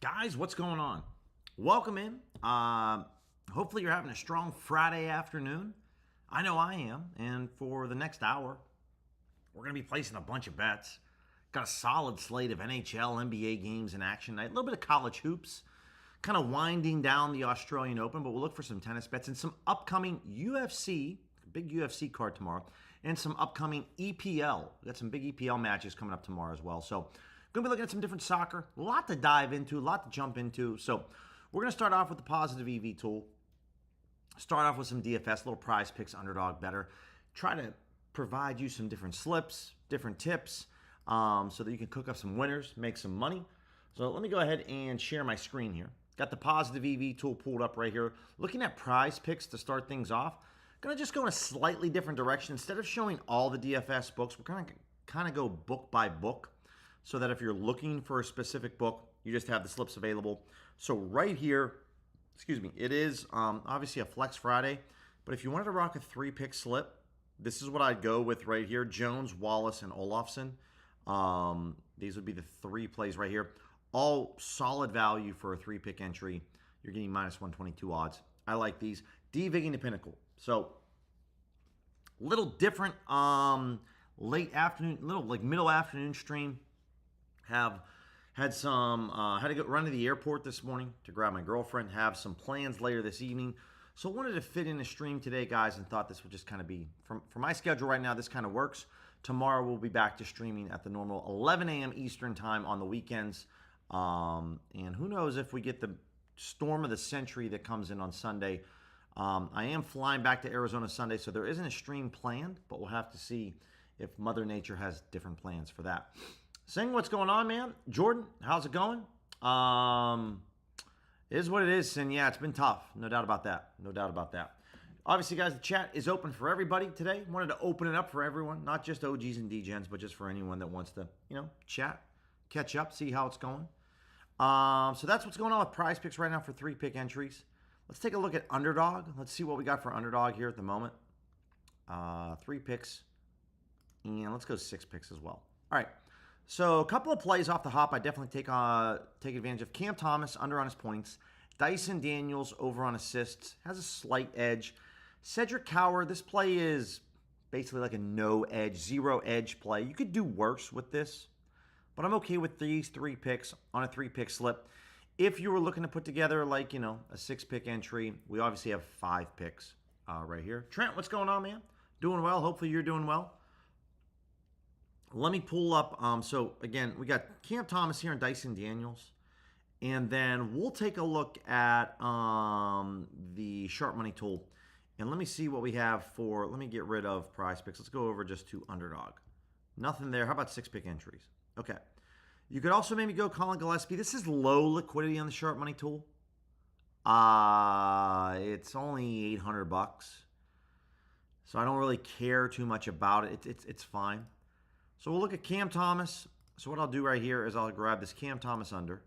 Guys, what's going on? Welcome in. Hopefully you're having a strong Friday afternoon. I know I am. And for the next hour, we're going to be placing a bunch of bets. Got a solid slate of NHL, NBA games in action tonight. A little bit of college hoops. Kind of winding down the Australian Open, but we'll look for some tennis bets and some upcoming UFC, big UFC card tomorrow, and some upcoming EPL. We got some big EPL matches coming up tomorrow as well. So going to be looking at some different soccer. A lot to dive into, a lot to jump into. So we're going to start off with the positive EV tool. Start off with some DFS, little PrizePicks underdog better. Try to provide you some different slips, different tips, so that you can cook up some winners, make some money. So let me go ahead and share my screen here. Got the positive EV tool pulled up right here. Looking at PrizePicks to start things off. Going to just go in a slightly different direction. Instead of showing all the DFS books, we're going to kind of go book by book, so that if you're looking for a specific book, you just have the slips available. So right here, it is obviously a Flex Friday, but if you wanted to rock a 3-pick slip, this is what I'd go with right here. Jones, Wallace, and Olofsson. These would be the 3 plays right here. All solid value for a 3-pick entry. You're getting minus 122 odds. I like these. D-Vigging the Pinnacle. So, little different late afternoon, little like middle afternoon stream. Had to go run to the airport this morning to grab my girlfriend. Have some plans later this evening. So wanted to fit in a stream today, guys, and thought this would just kind of be, for my schedule right now, this kind of works. Tomorrow we'll be back to streaming at the normal 11 a.m. Eastern time on the weekends. And who knows if we get the storm of the century that comes in on Sunday. I am flying back to Arizona Sunday, so there isn't a stream planned, but we'll have to see if Mother Nature has different plans for that. Saying what's going on, man. Jordan, how's it going? It is what it is, and yeah, it's been tough. No doubt about that. No doubt about that. Obviously, guys, the chat is open for everybody today. Wanted to open it up for everyone, not just OGs and DGens, but just for anyone that wants to, chat, catch up, see how it's going. So that's what's going on with PrizePicks right now for 3-pick entries. Let's take a look at Underdog. Let's see what we got for Underdog here at the moment. 3 picks, and let's go 6 picks as well. All right. So a couple of plays off the hop I definitely take advantage of. Cam Thomas under on his points. Dyson Daniels over on assists. Has a slight edge. Cedric Coward, this play is basically like a no edge, 0 edge play. You could do worse with this, but I'm okay with these 3 picks on a 3-pick slip. If you were looking to put together like, a 6-pick entry, we obviously have 5 picks right here. Trent, what's going on, man? Doing well. Hopefully you're doing well. Let me pull up, so again, we got Cam Thomas here and Dyson Daniels. And then we'll take a look at the Sharp Money tool. And let me see what we have for, let me get rid of PrizePicks. Let's go over just to Underdog. Nothing there. How about 6-pick entries? Okay. You could also maybe go Colin Gillespie. This is low liquidity on the Sharp Money tool. It's only $800. So I don't really care too much about it. It's fine. So we'll look at Cam Thomas. So what I'll do right here is I'll grab this Cam Thomas under.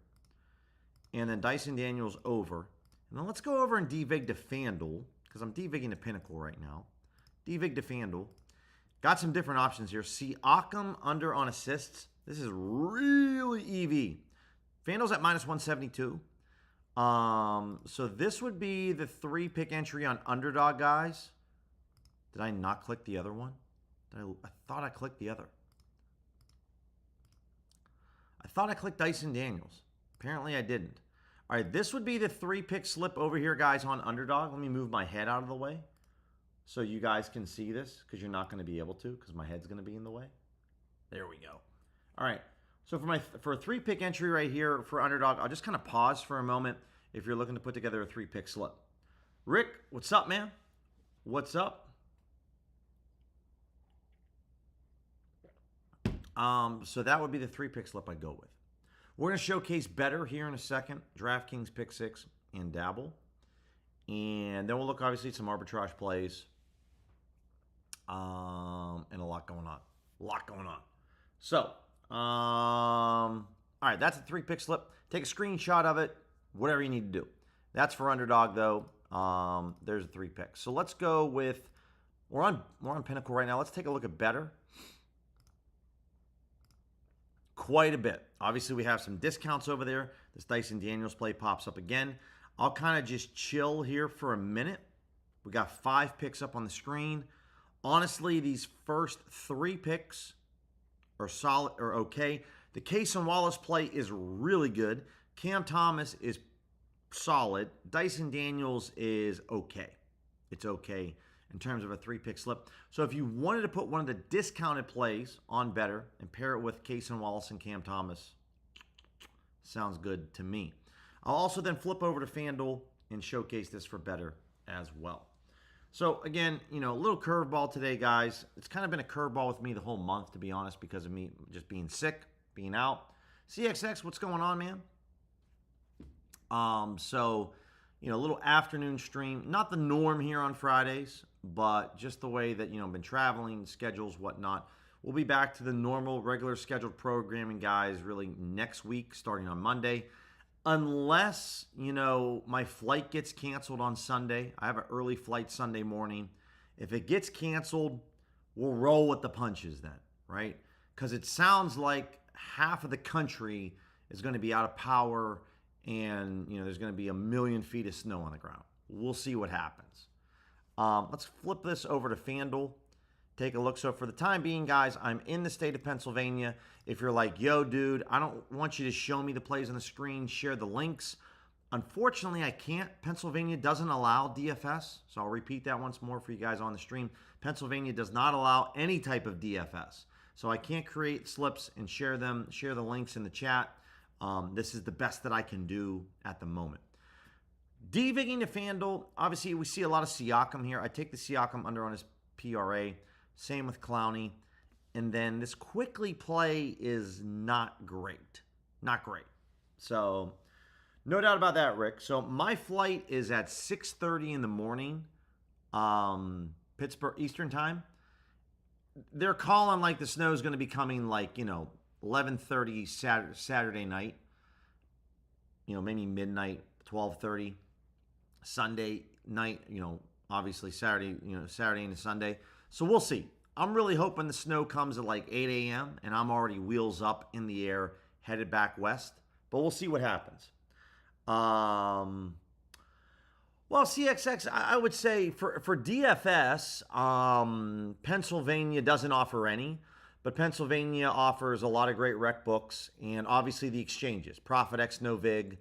And then Dyson Daniels over. And then let's go over and D-Vig to FanDuel, because I'm D-Vigging the Pinnacle right now. D-Vig to FanDuel. Got some different options here. Siakam under on assists. This is really EV. FanDuel's at minus 172. So this would be the 3-pick entry on Underdog, guys. Did I not click the other one? I thought I clicked the other. I thought I clicked Dyson Daniels. Apparently I didn't. All right, this would be the 3-pick slip over here, guys, on Underdog. Let me move my head out of the way so you guys can see this, because you're not going to be able to, because my head's going to be in the way. There we go. All right, so for a 3-pick entry right here for Underdog, I'll just kind of pause for a moment if you're looking to put together a 3-pick slip. Rick, what's up, man? What's up? So that would be the 3-pick slip I'd go with. We're going to showcase better here in a second. DraftKings, Pick 6, and Dabble. And then we'll look, obviously, at some arbitrage plays. And a lot going on. So, all right, that's a 3-pick slip. Take a screenshot of it, whatever you need to do. That's for Underdog, though. There's a 3 picks. So let's go with, we're on Pinnacle right now. Let's take a look at better. Quite a bit. Obviously, we have some discounts over there. this Dyson Daniels play pops up again. I'll kind of just chill here for a minute. We got 5 picks up on the screen. Honestly, these first 3 picks are solid or okay. The Case and Wallace play is really good. Cam Thomas is solid. Dyson Daniels is okay. It's okay in terms of a 3-pick slip. So if you wanted to put one of the discounted plays on better and pair it with Case and Wallace and Cam Thomas, sounds good to me. I'll also then flip over to FanDuel and showcase this for better as well. So again, a little curveball today, guys. It's kind of been a curveball with me the whole month, to be honest, because of me just being sick, being out. CXX, what's going on, man? So, a little afternoon stream. Not the norm here on Fridays, but just the way that, I've been traveling, schedules, whatnot. We'll be back to the normal, regular scheduled programming, guys, really next week, starting on Monday. Unless, my flight gets canceled on Sunday. I have an early flight Sunday morning. If it gets canceled, we'll roll with the punches then, right? Because it sounds like half of the country is going to be out of power and, there's going to be 1 million feet of snow on the ground. We'll see what happens. Let's flip this over to FanDuel. Take a look. So for the time being, guys, I'm in the state of Pennsylvania. If you're like, yo, dude, I don't want you to show me the plays on the screen, share the links. Unfortunately, I can't. Pennsylvania doesn't allow DFS. So I'll repeat that once more for you guys on the stream. Pennsylvania does not allow any type of DFS. So I can't create slips and share them, share the links in the chat. This is the best that I can do at the moment. DVigging to FanDuel, obviously we see a lot of Siakam here. I take the Siakam under on his PRA. Same with Clowney. And then this quickly play is not great. Not great. So, no doubt about that, Rick. So, my flight is at 6:30 in the morning, Pittsburgh Eastern time. They're calling like the snow is going to be coming like, 11:30 Saturday night. Maybe midnight, 12:30. Sunday night, obviously Saturday, Saturday into Sunday. So we'll see. I'm really hoping the snow comes at like 8 a.m. and I'm already wheels up in the air, headed back west. But we'll see what happens. Well, CXX, I would say for DFS, Pennsylvania doesn't offer any. But Pennsylvania offers a lot of great rec books and obviously the exchanges, ProfitX, Novig,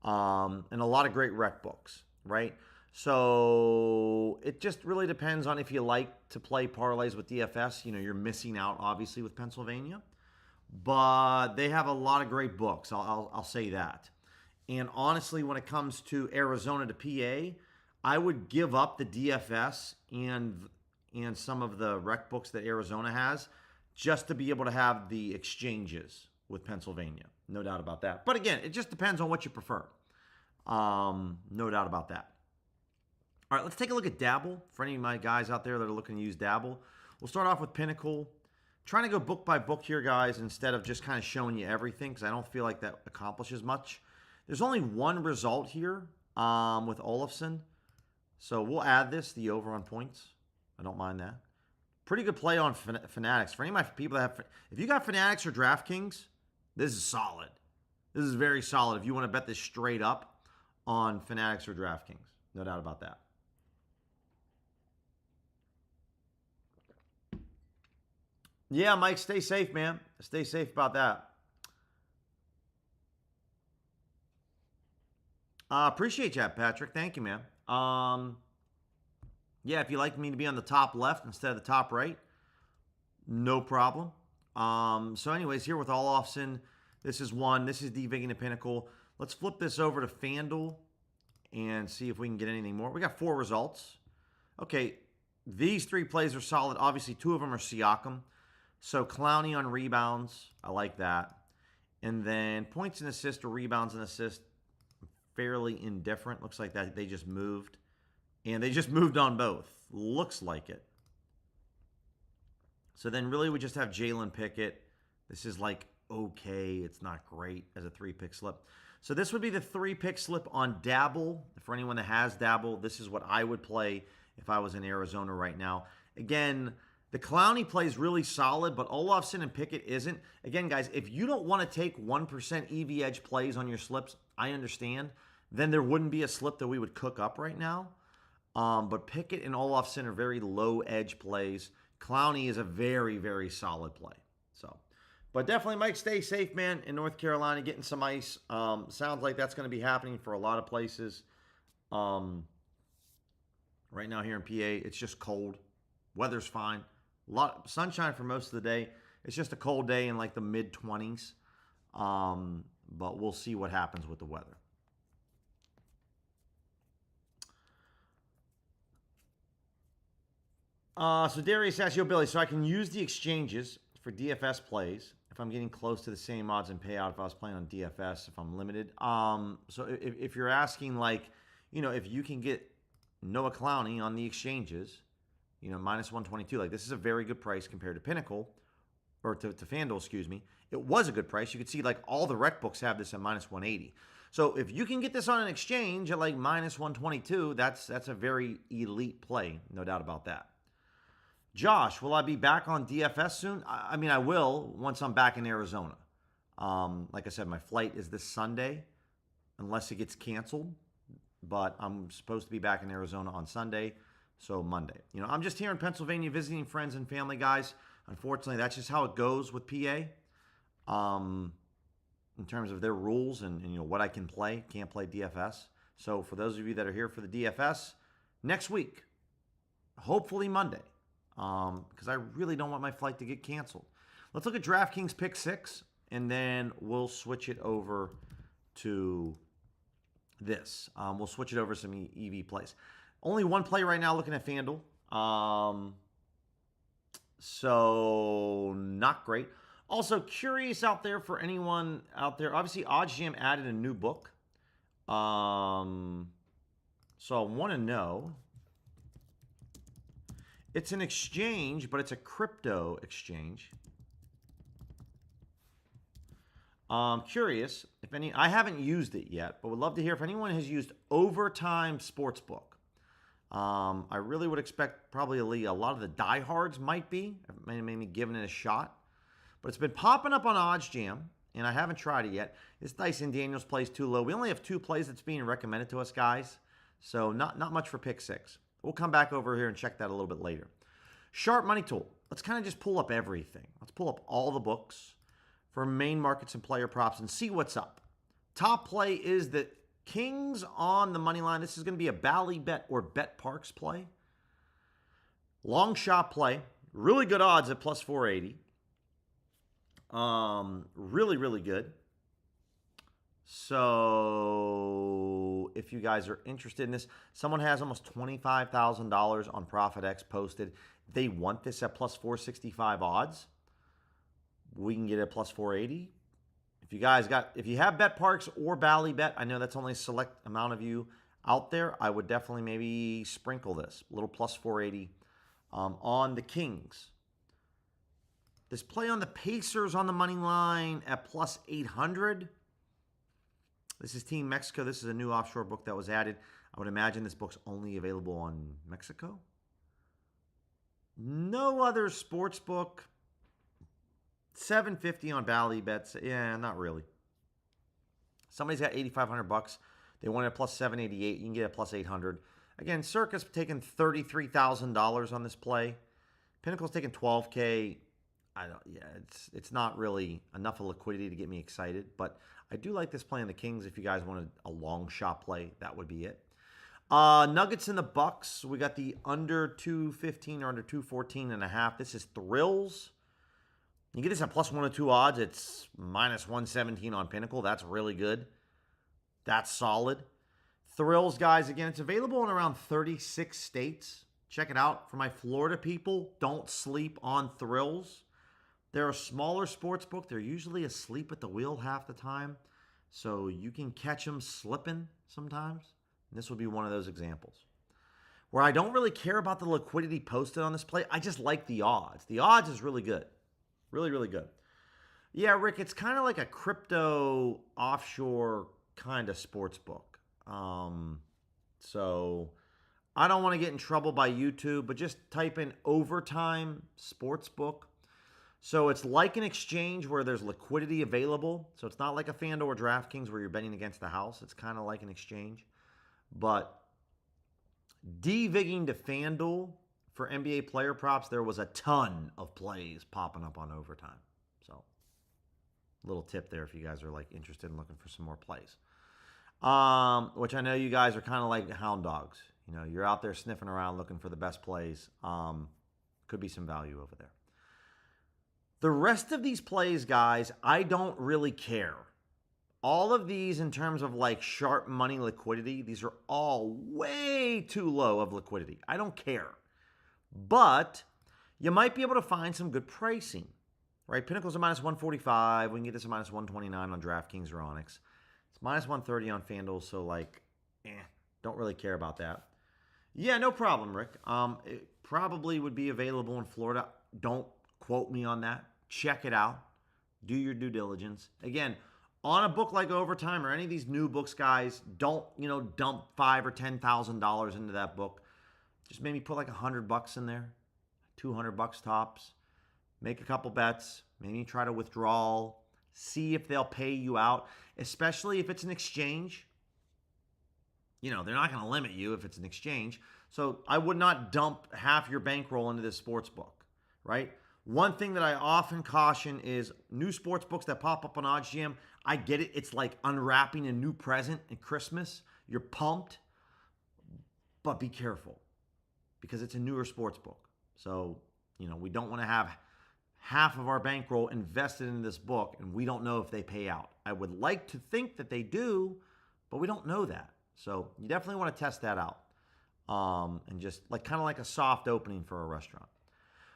and a lot of great rec books, right? So it just really depends on if you like to play parlays with DFS. You're missing out, obviously, with Pennsylvania. But they have a lot of great books, I'll say that. And honestly, when it comes to Arizona to PA, I would give up the DFS and some of the rec books that Arizona has just to be able to have the exchanges with Pennsylvania. No doubt about that. But again, it just depends on what you prefer. No doubt about that. All right, let's take a look at Dabble. For any of my guys out there that are looking to use Dabble, we'll start off with Pinnacle. Trying to go book by book here, guys, instead of just kind of showing you everything, because I don't feel like that accomplishes much. There's only one result here with Olofsson. So we'll add this, the over on points. I don't mind that. Pretty good play on Fanatics. For any of my people that have, if you got Fanatics or DraftKings, this is solid. This is very solid if you want to bet this straight up on Fanatics or DraftKings. No doubt about that. Yeah, Mike, stay safe, man. Stay safe about that. Appreciate that, Patrick. Thank you, man. Yeah, if you like me to be on the top left instead of the top right, no problem. So anyways, here with Olofsson, this is one. This is DVigging the Pinnacle. Let's flip this over to FanDuel and see if we can get anything more. We got 4 results. Okay, these 3 plays are solid. Obviously, 2 of them are Siakam. So Clowney on rebounds, I like that. And then points and assists or rebounds and assists, fairly indifferent. Looks like that they just moved. And they just moved on both. Looks like it. So then really we just have Jalen Pickett. This is like okay. It's not great as a 3-pick slip. So this would be the 3-pick slip on Dabble. For anyone that has Dabble, this is what I would play if I was in Arizona right now. Again, The Clowney plays really solid, but Olofsson and Pickett isn't. Again, guys, if you don't want to take 1% EV edge plays on your slips, I understand. Then there wouldn't be a slip that we would cook up right now. But Pickett and Olofsson are very low edge plays. Clowney is a very, very solid play. So, but definitely, Mike, stay safe, man, in North Carolina, getting some ice. Sounds like that's going to be happening for a lot of places. Right now here in PA, it's just cold. Weather's fine. A lot sunshine for most of the day. It's just a cold day in like the mid-20s. But we'll see what happens with the weather. So Darius asks, yo, Billy, so I can use the exchanges for DFS plays if I'm getting close to the same odds and payout if I was playing on DFS, if I'm limited. So if you're asking, like, if you can get Noah Clowney on the exchanges, minus 122, like this is a very good price compared to Pinnacle, or to FanDuel, excuse me. It was a good price. You could see like all the rec books have this at minus 180. So if you can get this on an exchange at like minus 122, that's a very elite play, no doubt about that. Josh, will I be back on DFS soon? I mean, I will once I'm back in Arizona. Like I said, my flight is this Sunday, unless it gets canceled. But I'm supposed to be back in Arizona on Sunday, so Monday. I'm just here in Pennsylvania visiting friends and family, guys. Unfortunately, that's just how it goes with PA. In terms of their rules and what I can play, can't play DFS. So for those of you that are here for the DFS, next week, hopefully Monday, because I really don't want my flight to get canceled. Let's look at DraftKings Pick 6, and then we'll switch it over to this. We'll switch it over to some EV plays. Only one play right now looking at FanDuel. So not great. Also curious out there for anyone out there. Obviously, OddsJam added a new book. So I want to know. It's an exchange, but it's a crypto exchange. Curious if any. I haven't used it yet, but would love to hear if anyone has used Overtime Sportsbook. I really would expect probably a lot of the diehards might be, maybe giving it a shot. But it's been popping up on OddsJam, and I haven't tried it yet. This Dyson Daniels plays too low. We only have 2 plays that's being recommended to us, guys. So not much for Pick 6. We'll come back over here and check that a little bit later. Sharp Money Tool. Let's kind of just pull up everything. Let's pull up all the books for main markets and player props and see what's up. Top play is the Kings on the money line. This is going to be a Bally Bet or Bet Parks play. Long shot play. Really good odds at plus 480. Really, really good. So if you guys are interested in this, someone has almost $25,000 on ProfitX posted. They want this at plus 465 odds. We can get it at plus 480. If you have Bet Parks or Bally Bet, I know that's only a select amount of you out there. I would definitely maybe sprinkle this. A little plus 480 on the Kings. This play on the Pacers on the money line at plus 800. This is Team Mexico. This is a new offshore book that was added. I would imagine this book's only available on Mexico. No other sports book. $750 on Bally Bets. Yeah, not really. Somebody's got $8,500. They want it at plus 788. You can get it at plus 800. Again, Circus taking $33,000 on this play. Pinnacle's taking $12K. It's not really enough of liquidity to get me excited, but I do like this play in the Kings. If you guys wanted a long shot play, that would be it. Nuggets and the Bucks. We got the under 215 or under 214.5. This is Thrills. You get this at plus 102 odds. It's minus 117 on Pinnacle. That's really good. That's solid. Thrills, guys, again, it's available in around 36 states. Check it out. For my Florida people, don't sleep on Thrills. They're a smaller sports book. They're usually asleep at the wheel half the time. So you can catch them slipping sometimes. And this would be one of those examples. Where I don't really care about the liquidity posted on this play. I just like the odds. The odds is really good. Really, really good. Yeah, Rick, it's kind of like a crypto offshore kind of sports book. So I don't want to get in trouble by YouTube, but just type in overtime sportsbook. So it's like an exchange where there's liquidity available. So it's not like a FanDuel or DraftKings where you're betting against the house. It's kind of like an exchange. But DVigging to FanDuel for NBA player props, there was a ton of plays popping up on overtime. So little tip there if you guys are like interested in looking for some more plays. Which I know you guys are kind of like hound dogs. You know, you're out there sniffing around looking for the best plays. Could be some value over there. The rest of these plays, guys, I don't really care. All of these in terms of like sharp money liquidity, these are all way too low of liquidity. I don't care. But you might be able to find some good pricing, right? Pinnacle's a minus 145. We can get this a minus 129 on DraftKings or Onyx. It's minus 130 on FanDuel, so like, don't really care about that. Yeah, no problem, Rick. It probably would be available in Florida. Don't quote me on that. Check it out. Do your due diligence. Again, on a book like Overtime or any of these new books, guys, don't, dump $5,000 or $10,000 into that book. Just maybe put like $100 in there, $200 tops. Make a couple bets. Maybe try to withdraw. See if they'll pay you out, especially if it's an exchange. They're not going to limit you if it's an exchange. So I would not dump half your bankroll into this sports book, right? One thing that I often caution is new sports books that pop up on OddsJam. I get it. It's like unwrapping a new present at Christmas. You're pumped, but be careful because it's a newer sports book. So, we don't want to have half of our bankroll invested in this book and we don't know if they pay out. I would like to think that they do, but we don't know that. So you definitely want to test that out. And just kind of like a soft opening for a restaurant.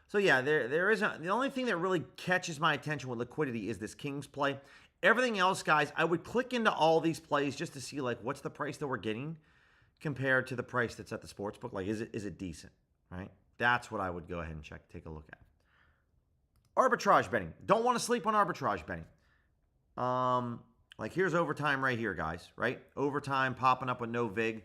So yeah, there isn't. The only thing that really catches my attention with liquidity is this Kings play. Everything else, guys, I would click into all these plays just to see what's the price that we're getting compared to the price that's at the sportsbook. Is it decent, right? That's what I would go ahead and take a look at. Arbitrage betting. Don't want to sleep on arbitrage betting. Here's overtime right here, guys, right? Overtime popping up with no vig.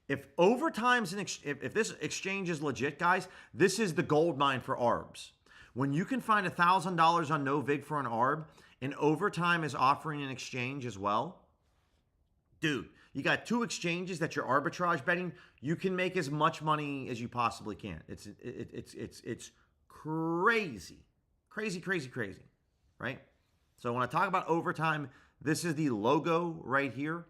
If overtime's if this exchange is legit, guys, this is the gold mine for arbs. When you can find $1,000 on no vig for an arb, and overtime is offering an exchange as well, dude, you got two exchanges that you're arbitrage betting. You can make as much money as you possibly can. It's crazy, crazy, right? So when I talk about overtime, this is the logo right here.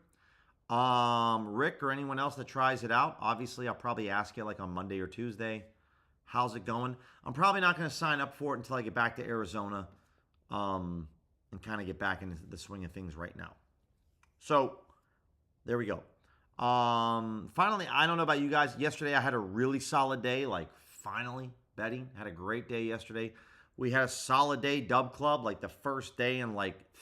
Rick or anyone else that tries it out, obviously I'll probably ask you on Monday or Tuesday, how's it going? I'm probably not going to sign up for it until I get back to Arizona and kind of get back into the swing of things right now. So there we go. Finally, I don't know about you guys. Yesterday I had a really solid day, finally betting. Had a great day yesterday. We had a solid day, Dub Club, the first day in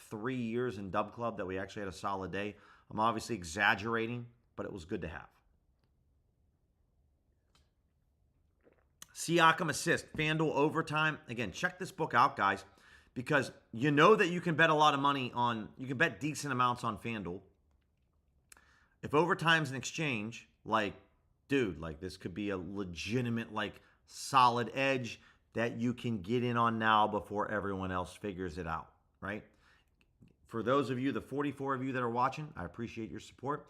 3 years in Dub Club that we actually had a solid day. I'm obviously exaggerating, but it was good to have. Siakam assist, FanDuel overtime. Again, check this book out, guys, because you know that you can bet a lot of money on, you can bet decent amounts on FanDuel. If overtime's an exchange, dude, this could be a legitimate, solid edge that you can get in on now before everyone else figures it out, right? For those of you, the 44 of you that are watching, I appreciate your support.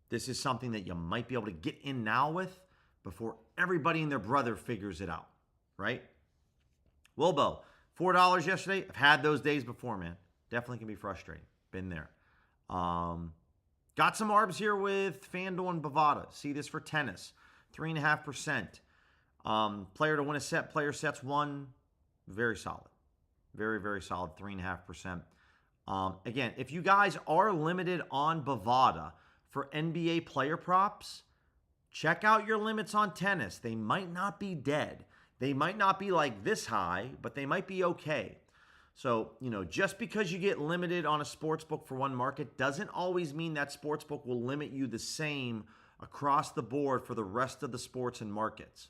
This is something that you might be able to get in now with before everybody and their brother figures it out, right? Wilbo, $4 yesterday. I've had those days before, man. Definitely can be frustrating. Been there. Got some arbs here with FanDuel and Bovada. See this for tennis, 3.5%. Player to win a set, player sets one. Very solid. Very, very solid, 3.5%. Again, if you guys are limited on Bovada for NBA player props, check out your limits on tennis. They might not be dead. They might not be this high, but they might be okay. So, just because you get limited on a sportsbook for one market doesn't always mean that sportsbook will limit you the same across the board for the rest of the sports and markets.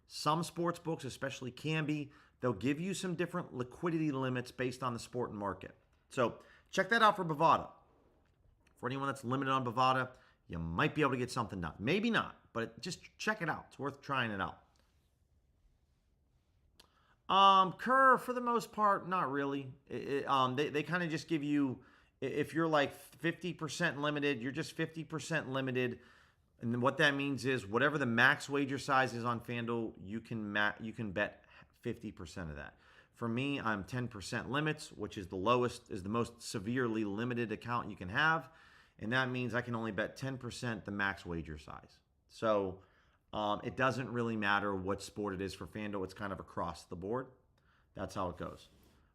Some sportsbooks, especially Kambi, they'll give you some different liquidity limits based on the sport and market. So check that out for Bovada. For anyone that's limited on Bovada, you might be able to get something done. Maybe not, but just check it out. It's worth trying it out. Kerr, for the most part, not really. They kind of just give you, if you're like 50% limited, you're just 50% limited. And then what that means is whatever the max wager size is on FanDuel, you can bet 50% of that. For me, I'm 10% limits, which is the lowest, is the most severely limited account you can have. And that means I can only bet 10% the max wager size. So it doesn't really matter what sport it is for FanDuel. It's kind of across the board. That's how it goes.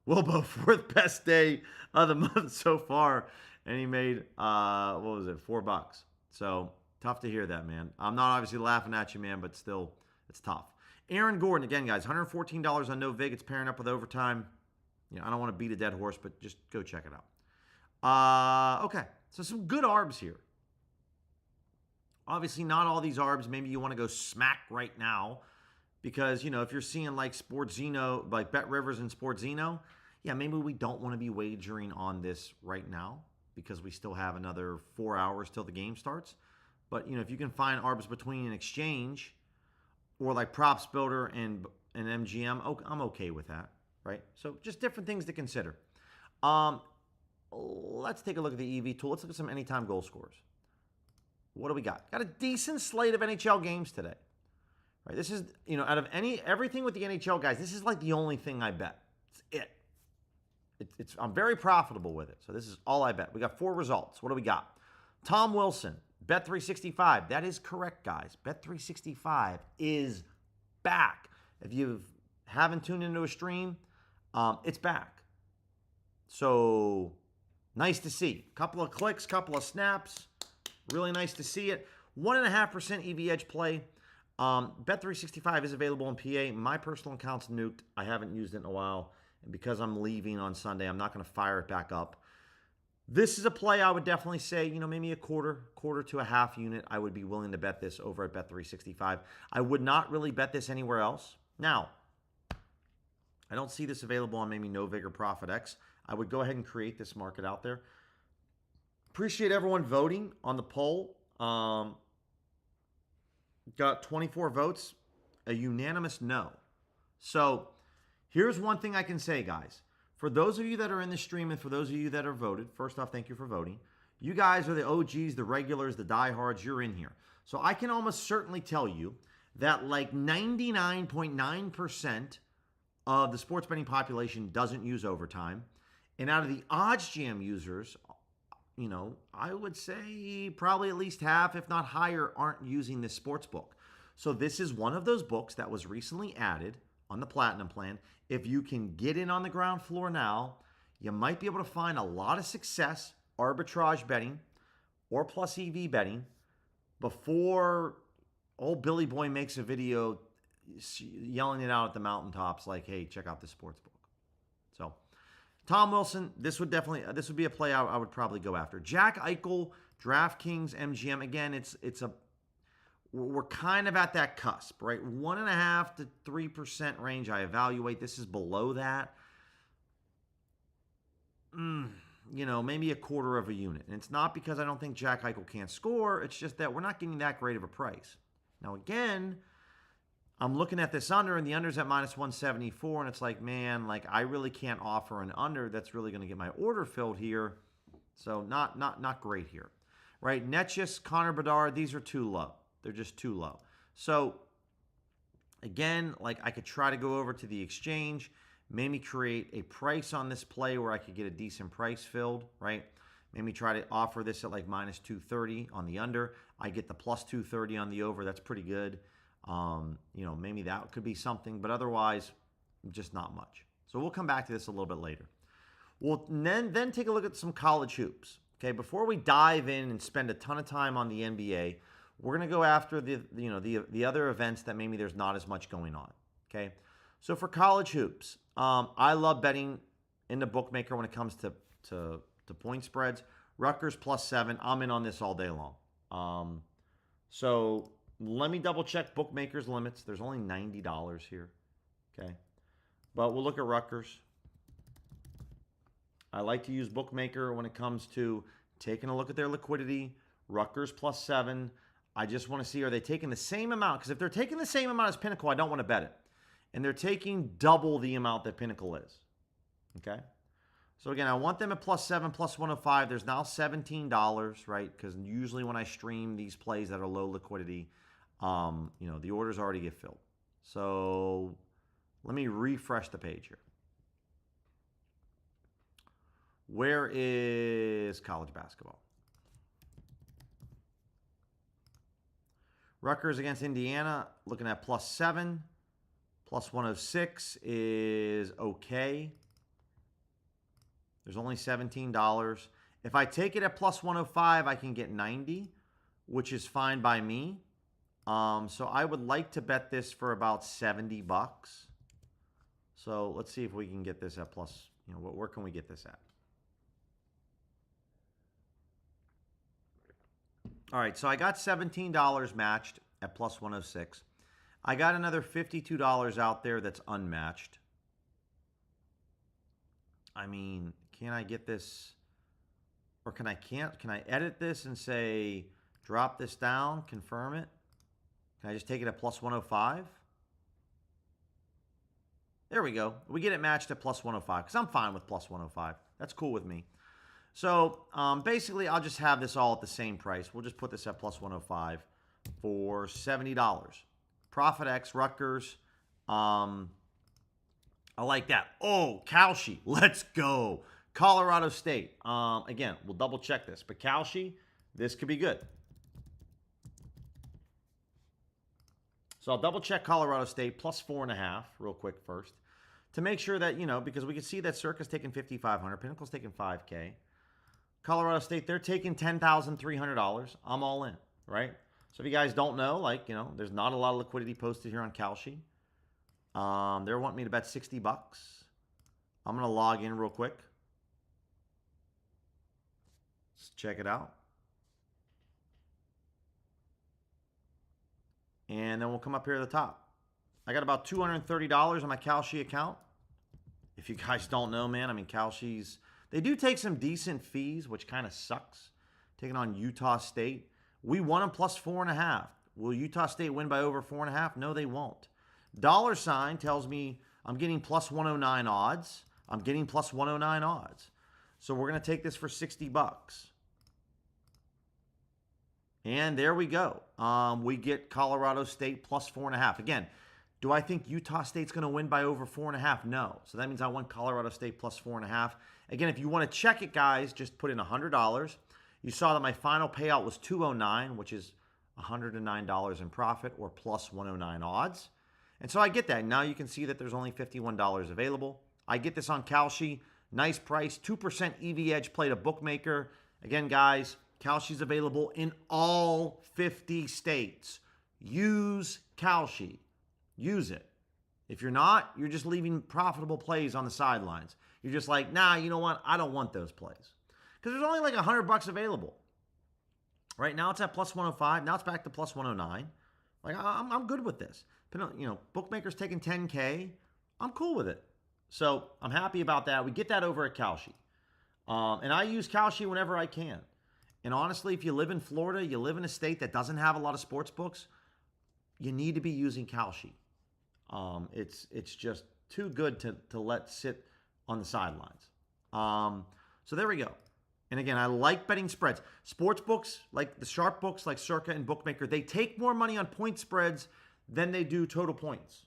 Wilbo, fourth best day of the month so far. And he made, what was it, $4. So tough to hear that, man. I'm not obviously laughing at you, man, but still, it's tough. Aaron Gordon, again, guys, $114 on No Vig. It's pairing up with overtime. I don't want to beat a dead horse, but just go check it out. Okay, so some good ARBs here. Obviously, not all these ARBs. Maybe you want to go smack right now because, if you're seeing like SportsZeno, like Bet Rivers and SportsZeno, yeah, maybe we don't want to be wagering on this right now because we still have another 4 hours till the game starts. But, if you can find ARBs between an exchange or like Props Builder and MGM, I'm okay with that, right? So just different things to consider. Let's take a look at the EV tool. Let's look at some anytime goal scorers. What do we got? Got a decent slate of NHL games today. Right? This is, out of everything with the NHL guys, this is like the only thing I bet. It's it. I'm very profitable with it. So this is all I bet. We got 4 results. What do we got? Tom Wilson, Bet365. That is correct, guys. Bet365 is back. If you haven't tuned into a stream, it's back. So nice to see. Couple of clicks, couple of snaps. Really nice to see it. 1.5% EV Edge play. Bet365 is available in PA. My personal account's nuked. I haven't used it in a while. And because I'm leaving on Sunday, I'm not going to fire it back up. This is a play I would definitely say, maybe a quarter to a half unit. I would be willing to bet this over at Bet365. I would not really bet this anywhere else. Now, I don't see this available on maybe No Vig or ProfitX. I would go ahead and create this market out there. Appreciate everyone voting on the poll. Got 24 votes, a unanimous no. So here's one thing I can say, guys. For those of you that are in the stream and for those of you that are voted, first off, thank you for voting. You guys are the OGs, the regulars, the diehards. You're in here. So I can almost certainly tell you that like 99.9% of the sports betting population doesn't use overtime. And out of the OddsJam users, I would say probably at least half, if not higher, aren't using this sports book. So this is one of those books that was recently added on the Platinum plan. If you can get in on the ground floor now, you might be able to find a lot of success arbitrage betting or plus EV betting before old Billy Boy makes a video yelling it out at the mountaintops like, hey, check out this sports book. So Tom Wilson, this would be a play I would probably go after. Jack Eichel, DraftKings, MGM. Again, we're kind of at that cusp, right? 1.5 to 3% range. I evaluate. This is below that. Maybe a quarter of a unit. And it's not because I don't think Jack Eichel can't score. It's just that we're not getting that great of a price. Now, again, I'm looking at this under, and the under's at minus 174, and it's like, man, like I really can't offer an under that's really going to get my order filled here. So not great here, right? Netchus, Connor Bedard, these are too low. They're just too low. So again, like I could try to go over to the exchange, maybe create a price on this play where I could get a decent price filled, right? Maybe try to offer this at like minus 230 on the under. I get the plus 230 on the over. That's pretty good. Maybe that could be something, but otherwise, just not much. So we'll come back to this a little bit later. We'll then take a look at some college hoops. Okay, before we dive in and spend a ton of time on the NBA, we're gonna go after the other events that maybe there's not as much going on. Okay, so for college hoops, I love betting in the bookmaker when it comes to point spreads. Rutgers +7. I'm in on this all day long. So let me double check bookmakers limits. There's only $90 here. Okay, but we'll look at Rutgers. I like to use bookmaker when it comes to taking a look at their liquidity. Rutgers +7. I just want to see, are they taking the same amount? Because if they're taking the same amount as Pinnacle, I don't want to bet it. And they're taking double the amount that Pinnacle is. Okay? So again, I want them at +7, +105. There's now $17, right? Because usually when I stream these plays that are low liquidity, the orders already get filled. So let me refresh the page here. Where is college basketball? Rutgers against Indiana, looking at +7. +106 is okay. There's only $17. If I take it at +105, I can get 90, which is fine by me. So I would like to bet this for about $70. So let's see if we can get this at where can we get this at? All right, so I got $17 matched at +106. I got another $52 out there that's unmatched. I mean, can I get this, or can I edit this and say, drop this down, confirm it? Can I just take it at +105? There we go. We get it matched at +105 because I'm fine with +105. That's cool with me. So basically, I'll just have this all at the same price. We'll just put this at +105 for $70. Profit X, Rutgers. I like that. Oh, Kalshi. Let's go. Colorado State. Again, we'll double check this. But Kalshi, this could be good. So I'll double check Colorado State +4.5 real quick first to make sure that, because we can see that Circa's taking $5,500. Pinnacle's taking $5K. Colorado State, they're taking $10,300. I'm all in, right? So if you guys don't know, there's not a lot of liquidity posted here on Kalshi. They're wanting me to bet $60. I'm going to log in real quick. Let's check it out. And then we'll come up here at the top. I got about $230 on my Kalshi account. If you guys don't know, man, Kalshi's, they do take some decent fees, which kind of sucks. Taking on Utah State. We won them +4.5. Will Utah State win by over 4.5? No, they won't. $ tells me I'm getting +109 odds. I'm getting +109 odds. So we're going to take this for $60. And there we go. We get Colorado State +4.5. Again, do I think Utah State's going to win by over 4.5? No. So that means I want Colorado State +4.5. Again, if you want to check it, guys, just put in $100. You saw that my final payout was $209, which is $109 in profit or +109 odds. And so I get that. Now you can see that there's only $51 available. I get this on Kalshi. Nice price. 2% EV Edge play to bookmaker. Again, guys, Kalshi's available in all 50 states. Use Kalshi. Use it. If you're not, you're just leaving profitable plays on the sidelines. You're just like, nah, you know what? I don't want those plays. Because there's only like $100 available. Right now it's at +105. Now it's back to +109. I'm good with this. But, bookmakers taking $10K. I'm cool with it. So I'm happy about that. We get that over at Kalshi. And I use Kalshi whenever I can. And honestly, if you live in Florida, you live in a state that doesn't have a lot of sports books, you need to be using Kalshi. It's just too good to let sit on the sidelines. So there we go. And again, I like betting spreads. Sports books, like the sharp books like Circa and Bookmaker, they take more money on point spreads than they do total points.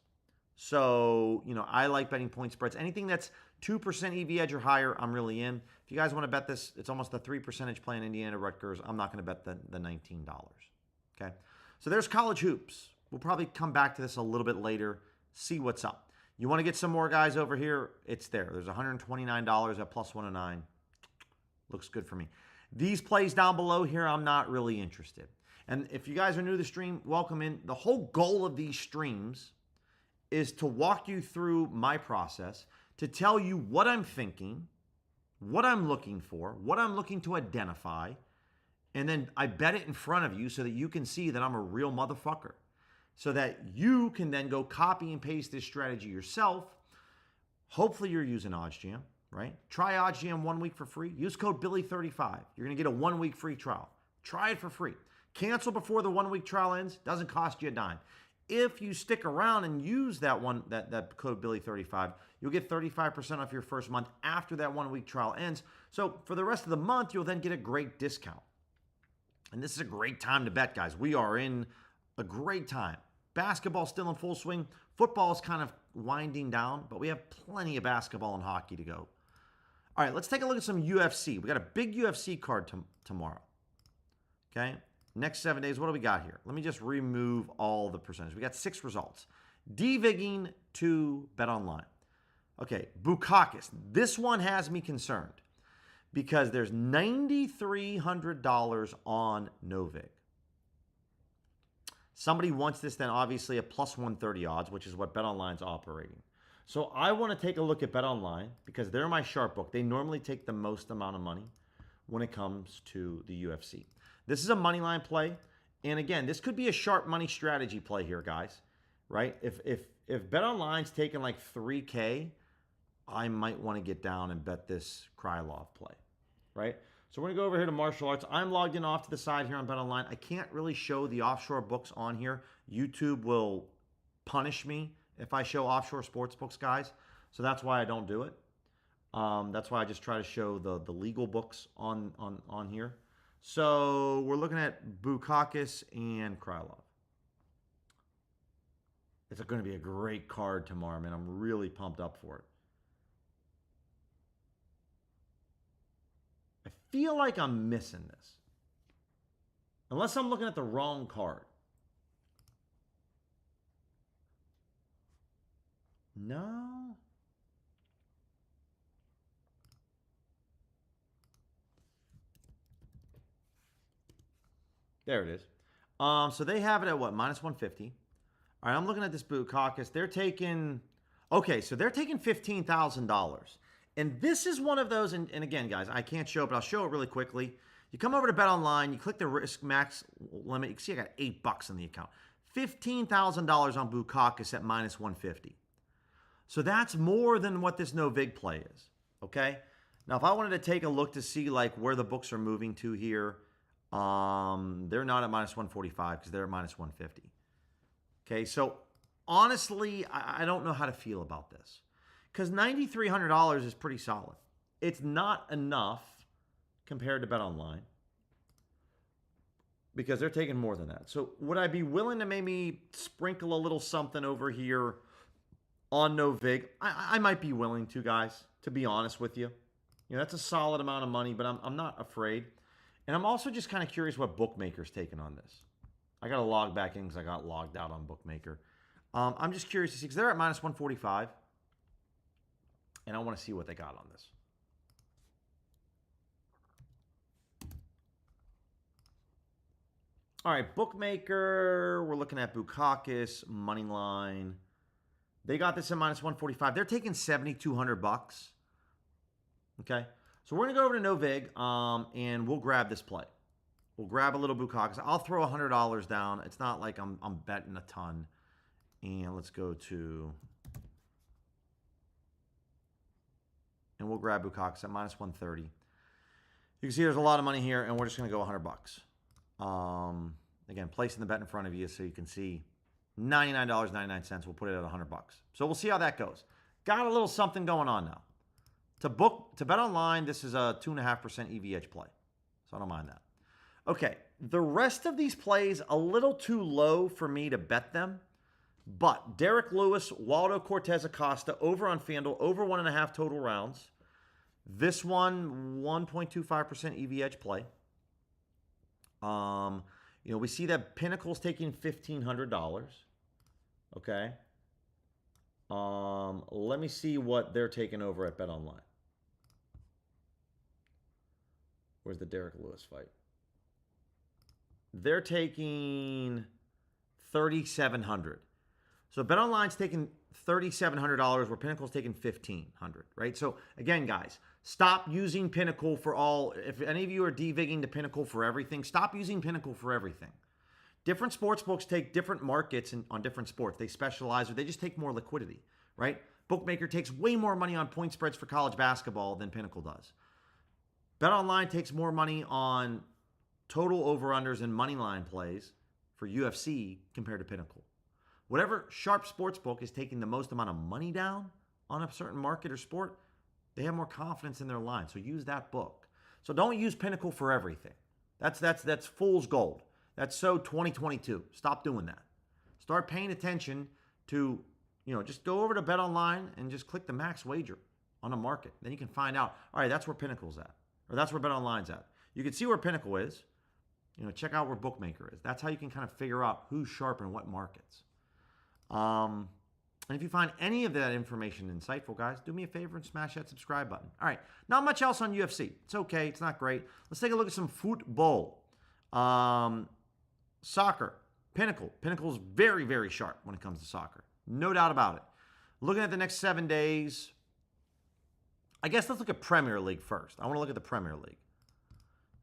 So, I like betting point spreads. Anything that's 2% EV edge or higher, I'm really in. If you guys want to bet this, it's almost a 3% play in Indiana Rutgers. I'm not going to bet the $19. Okay? So there's college hoops. We'll probably come back to this a little bit later, see what's up. You want to get some more guys over here? It's there. There's $129 at +109. Looks good for me. These plays down below here, I'm not really interested. And if you guys are new to the stream, welcome in. The whole goal of these streams is to walk you through my process, to tell you what I'm thinking, what I'm looking for, what I'm looking to identify, and then I bet it in front of you so that you can see that I'm a real motherfucker, so that you can then go copy and paste this strategy yourself. Hopefully you're using OddsJam, right? Try OddsJam 1 week for free. Use code Billy35. You're going to get a 1 week free trial. Try it for free. Cancel before the 1 week trial ends, doesn't cost you a dime. If you stick around and use that code Billy35, you'll get 35% off your first month after that 1 week trial ends. So for the rest of the month, you'll then get a great discount. And this is a great time to bet, guys. We are in a great time. Basketball's still in full swing. Football is kind of winding down, but we have plenty of basketball and hockey to go. All right, let's take a look at some UFC. We got a big UFC card tomorrow. Okay, next 7 days, what do we got here? Let me just remove all the percentages. We got 6 results. DVigging to BetOnline. Okay, Bukakis. This one has me concerned because there's $9,300 on Novig. Somebody wants this then obviously a plus 130 odds, which is what BetOnline's operating. So I want to take a look at BetOnline because they're my sharp book. They normally take the most amount of money when it comes to the UFC. This is a money line play. And again, this could be a sharp money strategy play here, guys, right? If BetOnline's taking like 3K, I might want to get down and bet this Krylov play, right? So we're going to go over here to martial arts. I'm logged in off to the side here on BetOnline. I can't really show the offshore books on here. YouTube will punish me if I show offshore sports books, guys. So that's why I don't do it. That's why I just try to show the legal books on here. So we're looking at Bukakis and Krylov. It's going to be a great card tomorrow, man. I'm really pumped up for it. I feel like I'm missing this. Unless I'm looking at the wrong card. No. There it is. So they have it at what? Minus 150. All right, I'm looking at this Bukakis. They're taking... Okay, so they're taking $15,000. And this is one of those, and again, guys, I can't show it, but I'll show it really quickly. You come over to BetOnline, you click the risk max limit. You can see I got $8 in the account. $15,000 on Bukakis at minus 150. So that's more than what this no vig play is, okay? Now, if I wanted to take a look to see like where the books are moving to here, they're not at minus 145 because they're at minus 150. Okay, so honestly, I don't know how to feel about this. Because $9,300 is pretty solid. It's not enough compared to BetOnline because they're taking more than that. So would I be willing to maybe sprinkle a little something over here on no vig? I might be willing to, guys, to be honest with you. You know, that's a solid amount of money, but I'm not afraid. And I'm also just kind of curious what Bookmaker's taking on this. I got to log back in because I got logged out on Bookmaker. I'm just curious to see because they're at minus 145. And I want to see what they got on this. All right, Bookmaker. We're looking at Bukakis, money line. They got this at minus 145. They're taking $7,200. Okay, so we're gonna go over to no vig, and we'll grab this play. We'll grab a little Bukakis. I'll throw $100 down. It's not like I'm betting a ton. And let's go to. And we'll grab Bukakis at minus 130. You can see there's a lot of money here, and we're just going to go $100. Again, placing the bet in front of you so you can see $99.99. We'll put it at $100. So we'll see how that goes. Got a little something going on now. To bet online, this is a 2.5% EVH play. So I don't mind that. Okay, the rest of these plays, a little too low for me to bet them. But Derek Lewis, Waldo Cortez Acosta, over on FanDuel, over 1.5 total rounds. This one, 1.25% EVH play. You know, we see that Pinnacle's taking $1,500. Okay. Let me see what they're taking over at BetOnline. Where's the Derek Lewis fight? They're taking $3,700. So BetOnline's taking $3,700 where Pinnacle's taking $1,500, right? So again, guys, stop using Pinnacle for all. If any of you are DVigging to Pinnacle for everything, stop using Pinnacle for everything. Different sports books take different markets on different sports. They specialize or they just take more liquidity, right? Bookmaker takes way more money on point spreads for college basketball than Pinnacle does. BetOnline takes more money on total over-unders and money line plays for UFC compared to Pinnacle. Whatever sharp sports book is taking the most amount of money down on a certain market or sport, they have more confidence in their line. So use that book. So don't use Pinnacle for everything. That's fool's gold. That's so 2022. Stop doing that. Start paying attention to, just go over to Bet Online and just click the max wager on a market. Then you can find out, all right, that's where Pinnacle's at, or that's where Bet Online's at. You can see where Pinnacle is. Check out where Bookmaker is. That's how you can kind of figure out who's sharp in what markets. And if you find any of that information insightful, guys, do me a favor and smash that subscribe button. All right, not much else on UFC. It's okay. It's not great. Let's take a look at some football. Soccer, Pinnacle. Pinnacle's very, very sharp when it comes to soccer. No doubt about it. Looking at the next 7 days, I guess let's look at Premier League first. I want to look at the Premier League.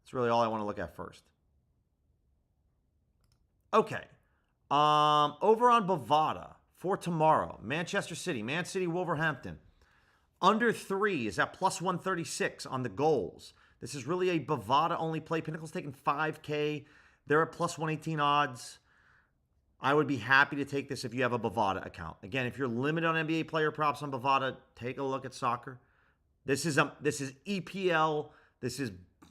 That's really all I want to look at first. Okay. Over on Bovada for tomorrow, Manchester City, Man City, Wolverhampton. Under 3 is at plus 136 on the goals. This is really a Bovada-only play. Pinnacle's taking 5K. They're at plus 118 odds. I would be happy to take this if you have a Bovada account. Again, if you're limited on NBA player props on Bovada, take a look at soccer. This is EPL.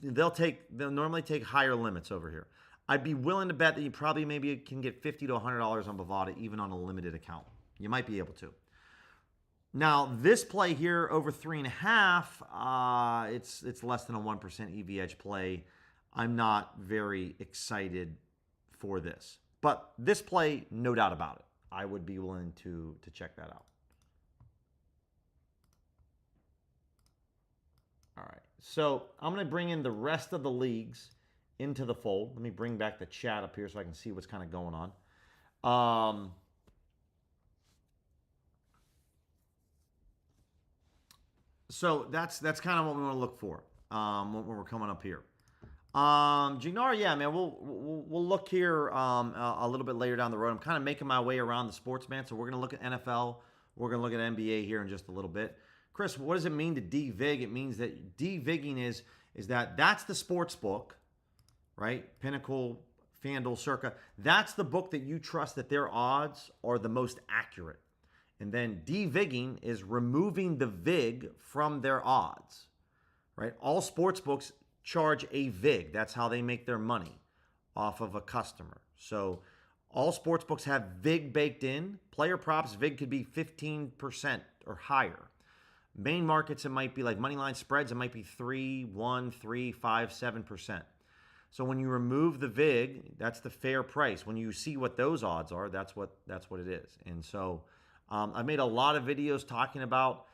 They'll normally take higher limits over here. I'd be willing to bet that you probably maybe can get $50 to $100 on Bovada even on a limited account. You might be able to. Now, this play here over 3.5, it's less than a 1% EV edge play. I'm not very excited for this. But this play, no doubt about it. I would be willing to check that out. All right. So I'm going to bring in the rest of the leagues into the fold. Let me bring back the chat up here so I can see what's kind of going on. So that's kind of what we want to look for when we're coming up here. Jignar, yeah, man, we'll look here a little bit later down the road. I'm kind of making my way around the sports, man. So we're going to look at NFL. We're going to look at NBA here in just a little bit. Chris, what does it mean to DVig? It means that DVigging is that's the sports book, right? Pinnacle, FanDuel, Circa. That's the book that you trust that their odds are the most accurate. And then DVigging is removing the VIG from their odds, right? All sports books charge a VIG. That's how they make their money off of a customer. So all sports books have VIG baked in. Player props, VIG could be 15% or higher. Main markets, it might be like money line spreads, it might be 3, 1, 3, 5, 7%. So when you remove the VIG, that's the fair price. When you see what those odds are, that's what it is. And so I've made a lot of videos talking about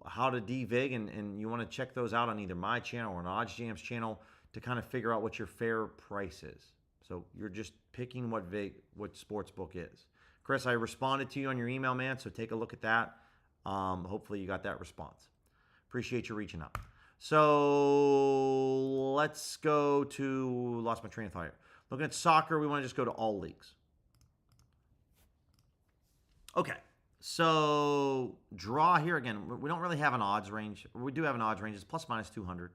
how to DVig, and you want to check those out on either my channel or an Odds Jams channel to kind of figure out what your fair price is. So you're just picking what sportsbook is. Chris, I responded to you on your email, man, so take a look at that. Hopefully you got that response. Appreciate you reaching out. So let's go to, lost my train of thought here. Looking at soccer, we want to just go to all leagues. Okay. So draw here again. We don't really have an odds range. We do have an odds range. It's plus minus 200.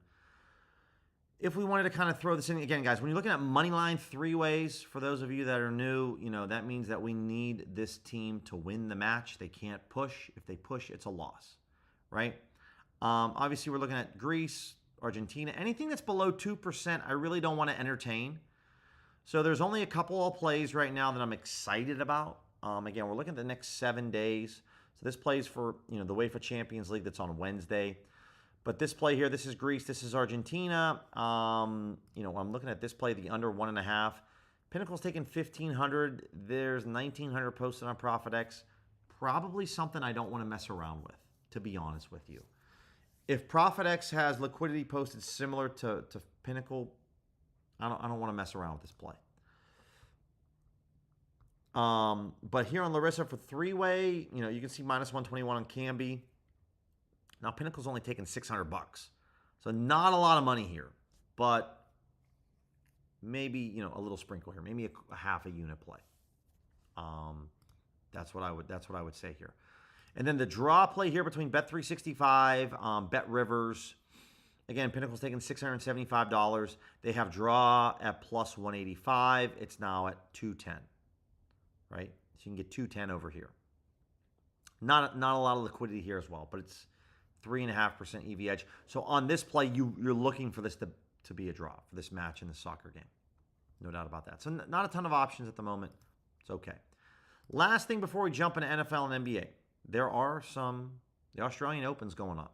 If we wanted to kind of throw this in again, guys, when you're looking at money line three ways, for those of you that are new, that means that we need this team to win the match. They can't push. If they push, it's a loss, right? Obviously, we're looking at Greece, Argentina. Anything that's below 2%, I really don't want to entertain. So there's only a couple of plays right now that I'm excited about. Again, we're looking at the next 7 days. So this plays for, the UEFA Champions League that's on Wednesday. But this play here, this is Greece, this is Argentina. I'm looking at this play, the under 1.5. Pinnacle's taking 1,500. There's 1,900 posted on ProfitX. Probably something I don't want to mess around with, to be honest with you. If ProfitX has liquidity posted similar to Pinnacle, I don't want to mess around with this play. But here on Larissa for three-way, you can see minus 121 on Camby. Now, Pinnacle's only taking $600. So not a lot of money here, but maybe, a little sprinkle here, maybe a half a unit play. That's what I would say here. And then the draw play here between Bet365, Bet Rivers, Again, Pinnacle's taking $675. They have draw at plus 185. It's now at 210, right? So you can get 210 over here. Not a lot of liquidity here as well, but it's 3.5% EV edge. So on this play, you're looking for this to be a draw for this match in the soccer game. No doubt about that. So not a ton of options at the moment. It's okay. Last thing before we jump into NFL and NBA, there are the Australian Opens going on.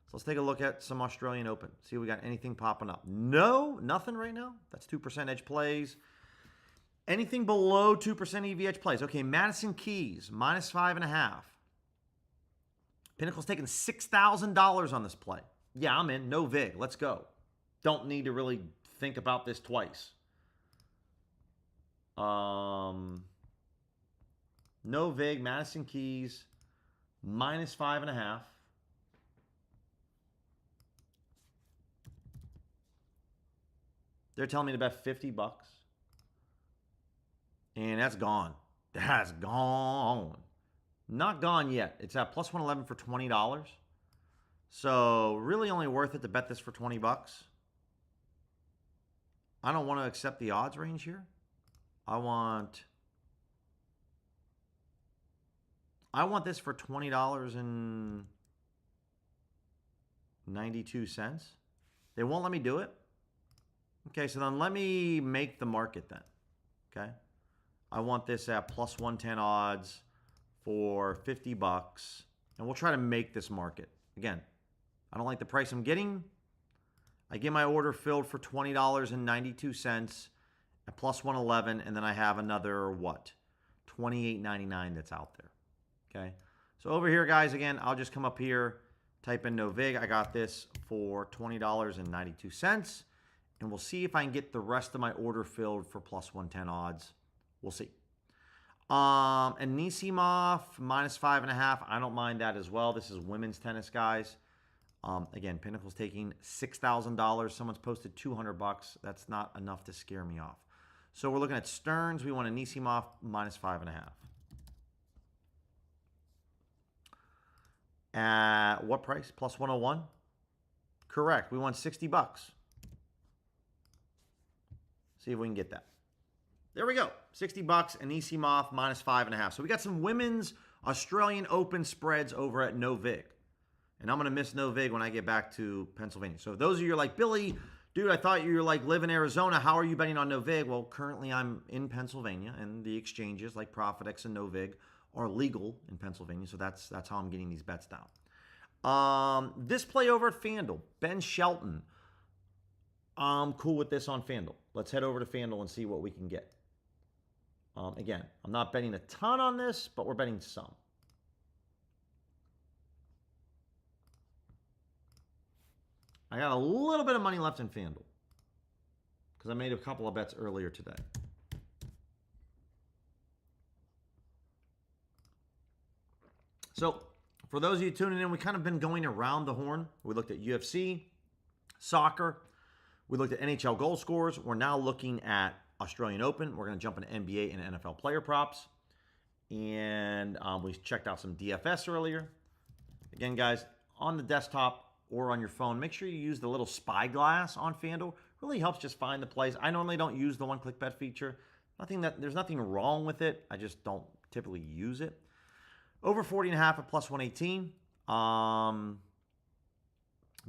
So let's take a look at some Australian Open. See if we got anything popping up. No, nothing right now. That's 2% edge plays. Anything below 2% EV edge plays. Okay, Madison Keys, minus 5.5. Pinnacle's taking $6,000 on this play. Yeah, I'm in. No vig. Let's go. Don't need to really think about this twice. No vig. Madison Keys, minus 5.5. They're telling me to bet $50. And that's gone. That's gone. Not gone yet. It's at plus 111 for $20. So really only worth it to bet this for $20. I don't want to accept the odds range here. I want this for $20.92. They won't let me do it. Okay, so then let me make the market then. Okay. I want this at plus 110 odds for $50. And we'll try to make this market. Again, I don't like the price I'm getting. I get my order filled for $20.92 at plus 111. And then I have another, what? $28.99 that's out there. Okay. So over here, guys, again, I'll just come up here, type in no vig. I got this for $20.92. And we'll see if I can get the rest of my order filled for plus 110 odds. We'll see. And Nisimov, minus 5.5. I don't mind that as well. This is women's tennis, guys. Again, Pinnacle's taking $6,000. Someone's posted $200. That's not enough to scare me off. So we're looking at Stearns. We want a Nisimov, minus 5.5. At what price? Plus 101? Correct. We want $60. See if we can get that. There we go. $60 and Nisimov minus 5.5. So we got some women's Australian Open spreads over at no vig. And I'm going to miss no vig when I get back to Pennsylvania. So if those of you are like, Billy, dude, I thought you were like live in Arizona. How are you betting on no vig? Well, currently I'm in Pennsylvania, and the exchanges like Profitex and no vig are legal in Pennsylvania. So that's how I'm getting these bets down. This play over at FanDuel, Ben Shelton. I'm cool with this on FanDuel. Let's head over to FanDuel and see what we can get. Again, I'm not betting a ton on this, but we're betting some. I got a little bit of money left in FanDuel because I made a couple of bets earlier today. So for those of you tuning in, we kind of been going around the horn. We looked at UFC, soccer. We looked at NHL goal scorers. We're now looking at Australian Open. We're going to jump into NBA and NFL player props. And we checked out some DFS earlier. Again, guys, on the desktop or on your phone, make sure you use the little spyglass on FanDuel. Really helps just find the plays. I normally don't use the one-click bet feature. There's nothing wrong with it. I just don't typically use it. Over 40.5 at plus 118.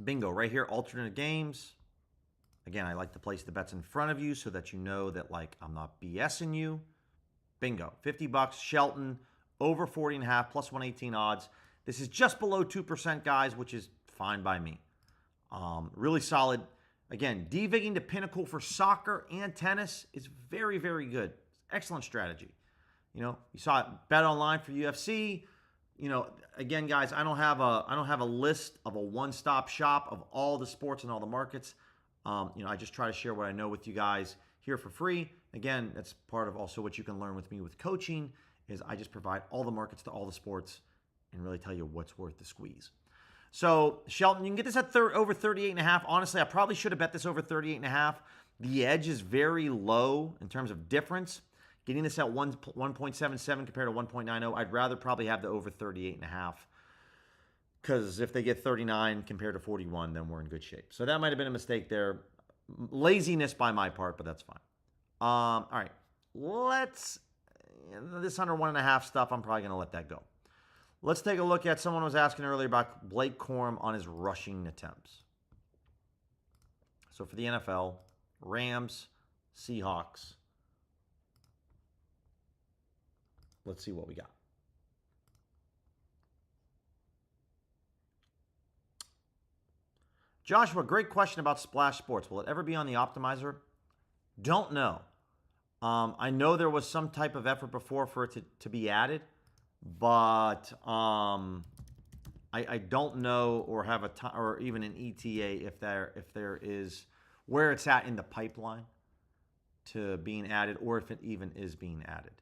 Bingo, right here, alternate games. Again, I like to place the bets in front of you so that you know that, like, I'm not BSing you. Bingo. $50. Shelton, over 40.5, plus 118 odds. This is just below 2%, guys, which is fine by me. Really solid. Again, devigging to Pinnacle for soccer and tennis is very, very good. Excellent strategy. You know, you saw it bet online for UFC. You know, again, guys, I don't have a list of a one-stop shop of all the sports and all the markets. You know, I just try to share what I know with you guys here for free. Again, that's part of also what you can learn with me with coaching is I just provide all the markets to all the sports and really tell you what's worth the squeeze. So Shelton, you can get this at over 38.5. Honestly, I probably should have bet this over 38.5. The edge is very low in terms of difference. Getting this at 1.77 compared to 1.90, I'd rather probably have the over 38.5. Because if they get 39 compared to 41, then we're in good shape. So that might have been a mistake there. Laziness by my part, but that's fine. All right. This under 1.5 stuff, I'm probably going to let that go. Let's take a look at, someone was asking earlier about Blake Corum on his rushing attempts. So for the NFL, Rams, Seahawks. Let's see what we got. Joshua, great question about Splash Sports. Will it ever be on the optimizer? Don't know. I know there was some type of effort before for it to be added, but I don't know or have or even an ETA if there is, where it's at in the pipeline to being added, or if it even is being added.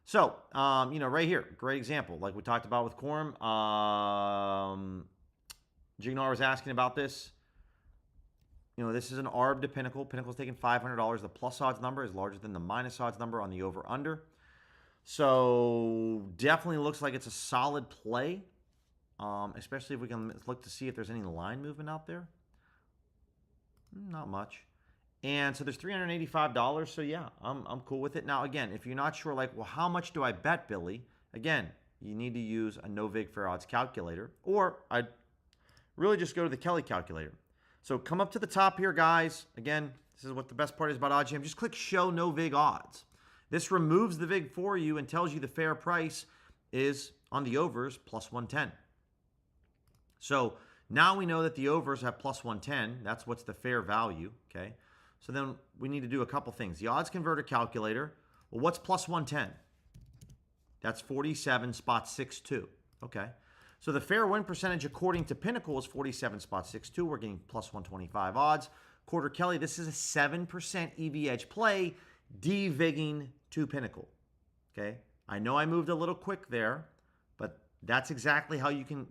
So, right here, great example, like we talked about with Corum. Jignar was asking about this. This is an ARB to Pinnacle. Pinnacle's taking $500. The plus odds number is larger than the minus odds number on the over-under. So definitely looks like it's a solid play, especially if we can look to see if there's any line movement out there. Not much. And so there's $385. So yeah, I'm cool with it. Now, again, if you're not sure, well, how much do I bet, Billy? Again, you need to use a no vig fair odds calculator, or I'd really just go to the Kelly calculator. So come up to the top here, guys. Again, this is what the best part is about OddsJam. Just click Show No Vig Odds. This removes the vig for you and tells you the fair price is on the overs plus 110. So now we know that the overs have plus 110. That's what's the fair value, okay? So then we need to do a couple things. The odds converter calculator, well, what's plus 110? That's 47.62, okay? So the fair win percentage according to Pinnacle is 47.62. We're getting plus 125 odds. Quarter Kelly, this is a 7% EV edge play, de-vigging to Pinnacle. Okay? I know I moved a little quick there, but that's exactly how you can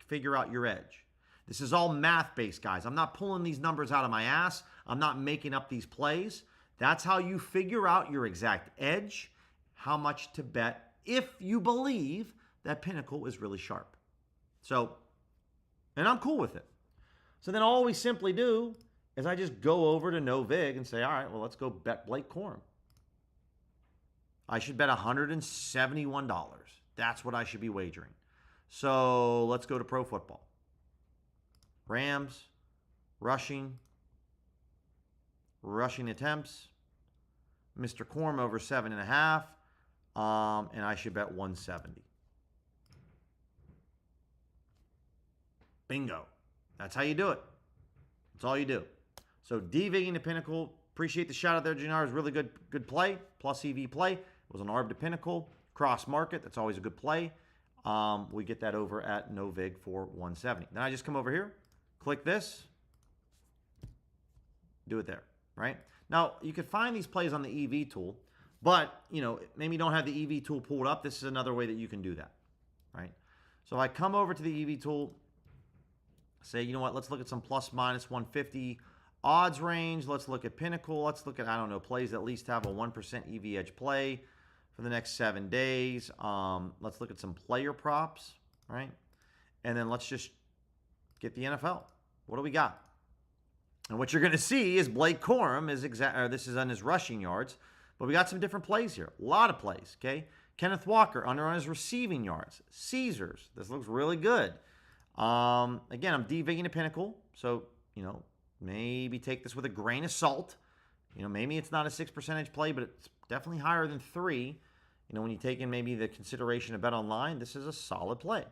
figure out your edge. This is all math-based, guys. I'm not pulling these numbers out of my ass. I'm not making up these plays. That's how you figure out your exact edge, how much to bet if you believe that Pinnacle is really sharp. So, and I'm cool with it. So then all we simply do is I just go over to No Vig and say, all right, well, let's go bet Blake Corum. I should bet $171. That's what I should be wagering. So let's go to Pro Football. Rams, rushing attempts. Mr. Corum over 7.5. And I should bet 170. Bingo. That's how you do it. That's all you do. So de-vigging to Pinnacle. Appreciate the shout out there, Junior. It was really good play. Plus EV play. It was an ARB to Pinnacle. Cross market. That's always a good play. We get that over at No Vig for 170. Then I just come over here, click this, do it there, right? Now, you can find these plays on the EV tool, but, maybe you don't have the EV tool pulled up. This is another way that you can do that, right? So if I come over to the EV tool, say, you know what, let's look at some plus minus 150 odds range. Let's look at Pinnacle. Let's look at, plays that at least have a 1% EV edge play for the next 7 days. Let's look at some player props, right? And then let's just get the NFL. What do we got? And what you're going to see is Blake Corum is this is on his rushing yards, but we got some different plays here. A lot of plays, okay? Kenneth Walker under on his receiving yards. Caesars. This looks really good. Again, I'm de-vigging to Pinnacle, so, maybe take this with a grain of salt. Maybe it's not a 6% play, but it's definitely higher than 3. When you take in maybe the consideration of bet online, this is a solid play.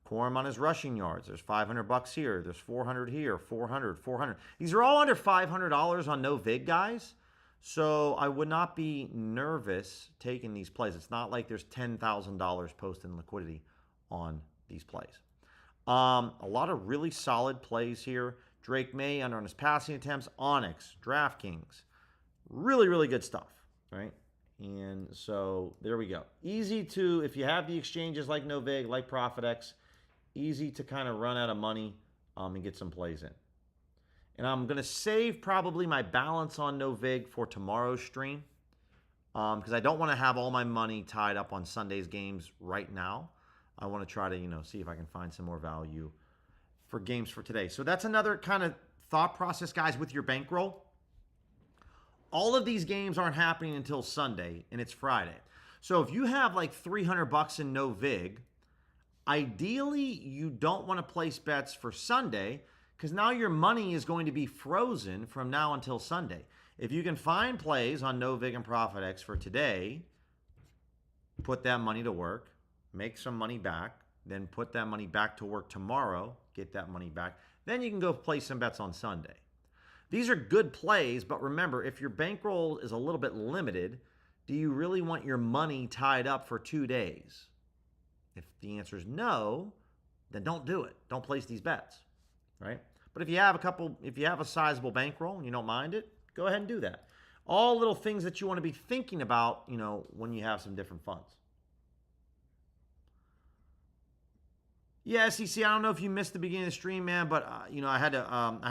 Corum on his rushing yards. There's $500 here. There's $400 here. $400. These are all under $500 on No Vig, guys. So I would not be nervous taking these plays. It's not like there's $10,000 posted in liquidity on these plays. A lot of really solid plays here. Drake May under on his passing attempts. Onyx, DraftKings. Really, really good stuff, right? And so there we go. Easy to, if you have the exchanges like No Vig, like ProfitX, easy to kind of run out of money and get some plays in. And I'm going to save probably my balance on No Vig for tomorrow's stream because I don't want to have all my money tied up on Sunday's games right now. I want to try to, see if I can find some more value for games for today. So that's another kind of thought process, guys, with your bankroll. All of these games aren't happening until Sunday, and it's Friday. So if you have like $300 in no vig, ideally you don't want to place bets for Sunday because now your money is going to be frozen from now until Sunday. If you can find plays on no vig and profit X for today, put that money to work, make some money back, then put that money back to work tomorrow, get that money back. Then you can go play some bets on Sunday. These are good plays, but remember, if your bankroll is a little bit limited, do you really want your money tied up for 2 days? If the answer is no, then don't do it. Don't place these bets, right? But if you have a sizable bankroll and you don't mind it, go ahead and do that. All little things that you want to be thinking about, when you have some different funds. Yeah, SEC, I don't know if you missed the beginning of the stream, man, but I had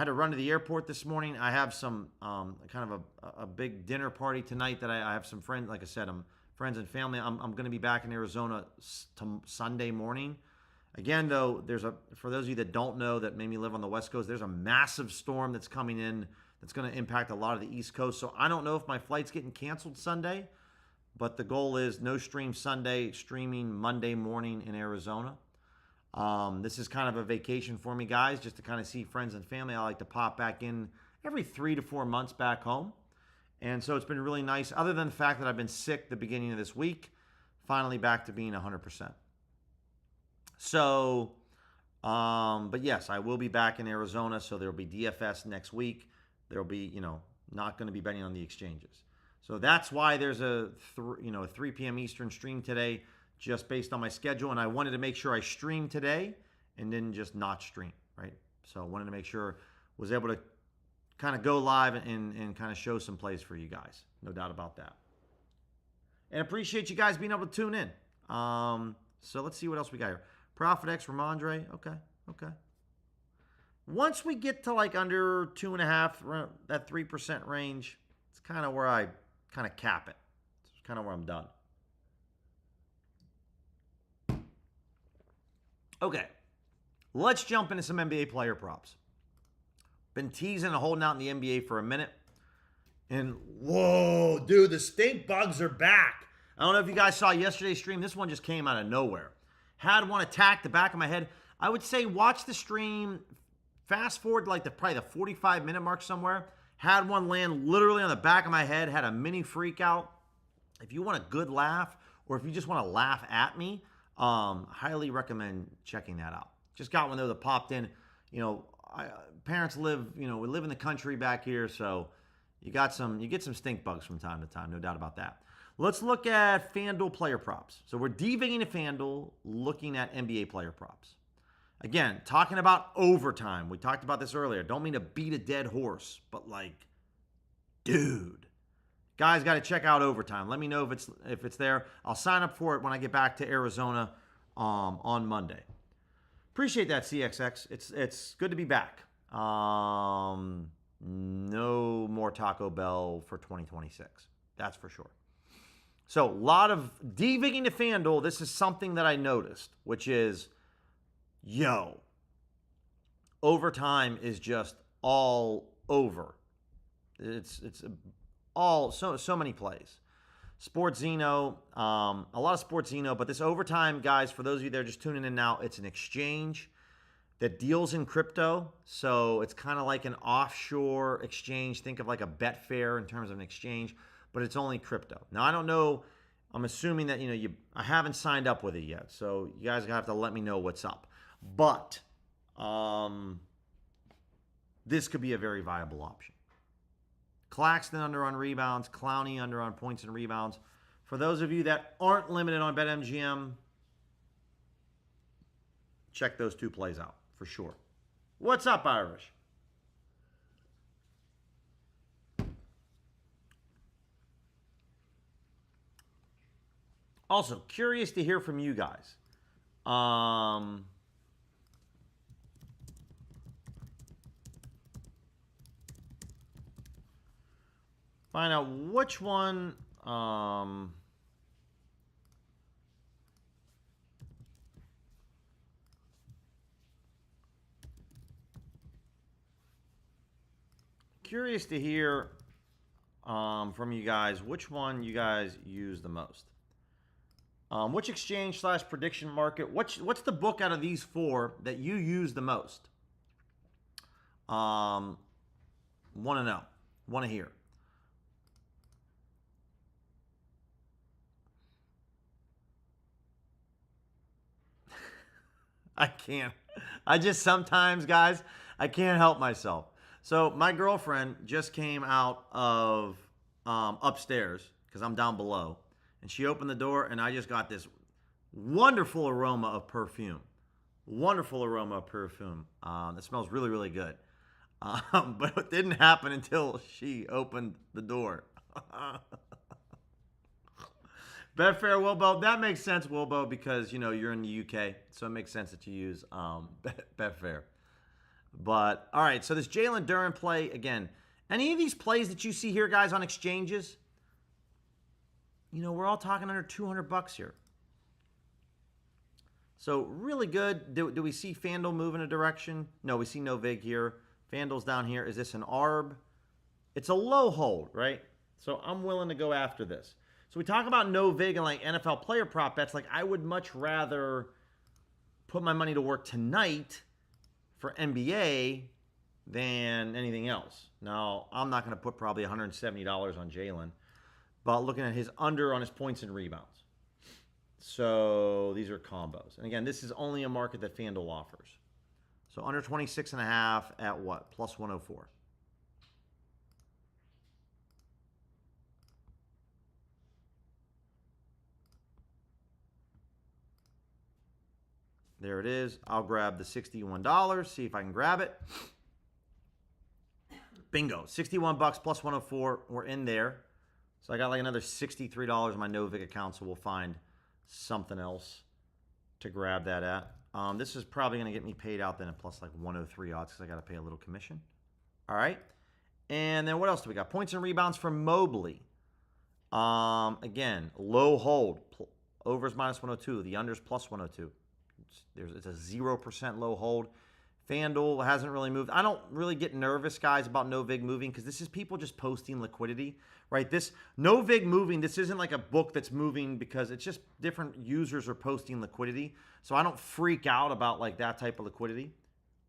to run to the airport this morning. I have some kind of a big dinner party tonight that I have some friends, like I said, friends and family. I'm going to be back in Arizona Sunday morning. Again, though, for those of you that don't know that maybe live on the West Coast, there's a massive storm that's coming in that's going to impact a lot of the East Coast. So I don't know if my flight's getting canceled Sunday, but the goal is no stream Sunday, streaming Monday morning in Arizona. This is kind of a vacation for me, guys, just to kind of see friends and family. I like to pop back in every 3 to 4 months back home. And so it's been really nice, other than the fact that I've been sick the beginning of this week, finally back to being 100%. So, but yes, I will be back in Arizona, so there will be DFS next week. There will be, not going to be betting on the exchanges. So that's why there's a 3 p.m. Eastern stream today, just based on my schedule. And I wanted to make sure I streamed today and didn't just not stream, right? So I wanted to make sure I was able to kind of go live and kind of show some plays for you guys. No doubt about that. And appreciate you guys being able to tune in. So let's see what else we got here. Profit X Ramondre. Okay. Once we get to like under 2.5, that 3% range, it's kind of where I kind of cap it. It's kind of where I'm done. Okay, let's jump into some NBA player props. Been teasing and holding out in the NBA for a minute. And whoa, dude, the stink bugs are back. I don't know if you guys saw yesterday's stream. This one just came out of nowhere. Had one attack the back of my head. I would say watch the stream, fast forward to probably the 45-minute mark somewhere. Had one land literally on the back of my head. Had a mini freak out. If you want a good laugh, or if you just want to laugh at me, highly recommend checking that out. Just got one though that popped in. Parents live, we live in the country back here, so you get some stink bugs from time to time, no doubt about that. Let's look at FanDuel player props. So we're devigging to FanDuel, looking at NBA player props. Again, talking about overtime. We talked about this earlier. Don't mean to beat a dead horse, but dude. Guys, got to check out overtime. Let me know if it's there. I'll sign up for it when I get back to Arizona on Monday. Appreciate that, CXX. It's good to be back. No more Taco Bell for 2026. That's for sure. So a lot of devigging to FanDuel. This is something that I noticed, which is, overtime is just all over. It's all so many plays. Sports Zeno, a lot of Sports Zeno, but this overtime, guys, for those of you that are just tuning in now, it's an exchange that deals in crypto. So it's kind of like an offshore exchange. Think of like a Betfair in terms of an exchange, but it's only crypto. Now, I don't know. I'm assuming that, I haven't signed up with it yet. So you guys have to let me know what's up. But this could be a very viable option. Claxton under on rebounds, Clowney under on points and rebounds. For those of you that aren't limited on BetMGM, check those two plays out for sure. What's up, Irish? Also, curious to hear from you guys. Find out which one curious to hear from you guys which one you guys use the most. Which exchange / prediction market? What's the book out of these four that you use the most? Want to know. Want to hear. I can't. I just sometimes, guys, I can't help myself. So my girlfriend just came out of upstairs because I'm down below. And she opened the door, and I just got this wonderful aroma of perfume. Wonderful aroma of perfume. It smells really, really good. But it didn't happen until she opened the door. Betfair, Wilbo. That makes sense, Wilbo, because, you know, you're in the UK. So it makes sense that you use Betfair. But, all right, so this Jalen Duren play, again, any of these plays that you see here, guys, on exchanges, you know, we're all talking under $200 here. So really good. Do we see FanDuel move in a direction? No, we see no vig here. FanDuel's down here. Is this an ARB? It's a low hold, right? So I'm willing to go after this. So we talk about no vig and like NFL player prop bets. Like I would much rather put my money to work tonight for NBA than anything else. Now, I'm not going to put probably $170 on Jalen, but looking at his under on his points and rebounds. So these are combos. And again, this is only a market that FanDuel offers. So under 26.5 at what? Plus 104. There it is. I'll grab the $61, see if I can grab it. Bingo. $61 plus 104. We're in there. So I got like another $63 in my Novik account, so we'll find something else to grab that at. This is probably going to get me paid out then at plus like 103 odds because I got to pay a little commission. All right. And then what else do we got? Points and rebounds for Mobley. Again, low hold. Overs minus 102. The unders plus 102. It's a 0% low hold. FanDuel hasn't really moved. I don't really get nervous, guys, about no vig moving because this is people just posting liquidity, right? This no vig moving, this isn't like a book that's moving because it's just different users are posting liquidity. So I don't freak out about like that type of liquidity.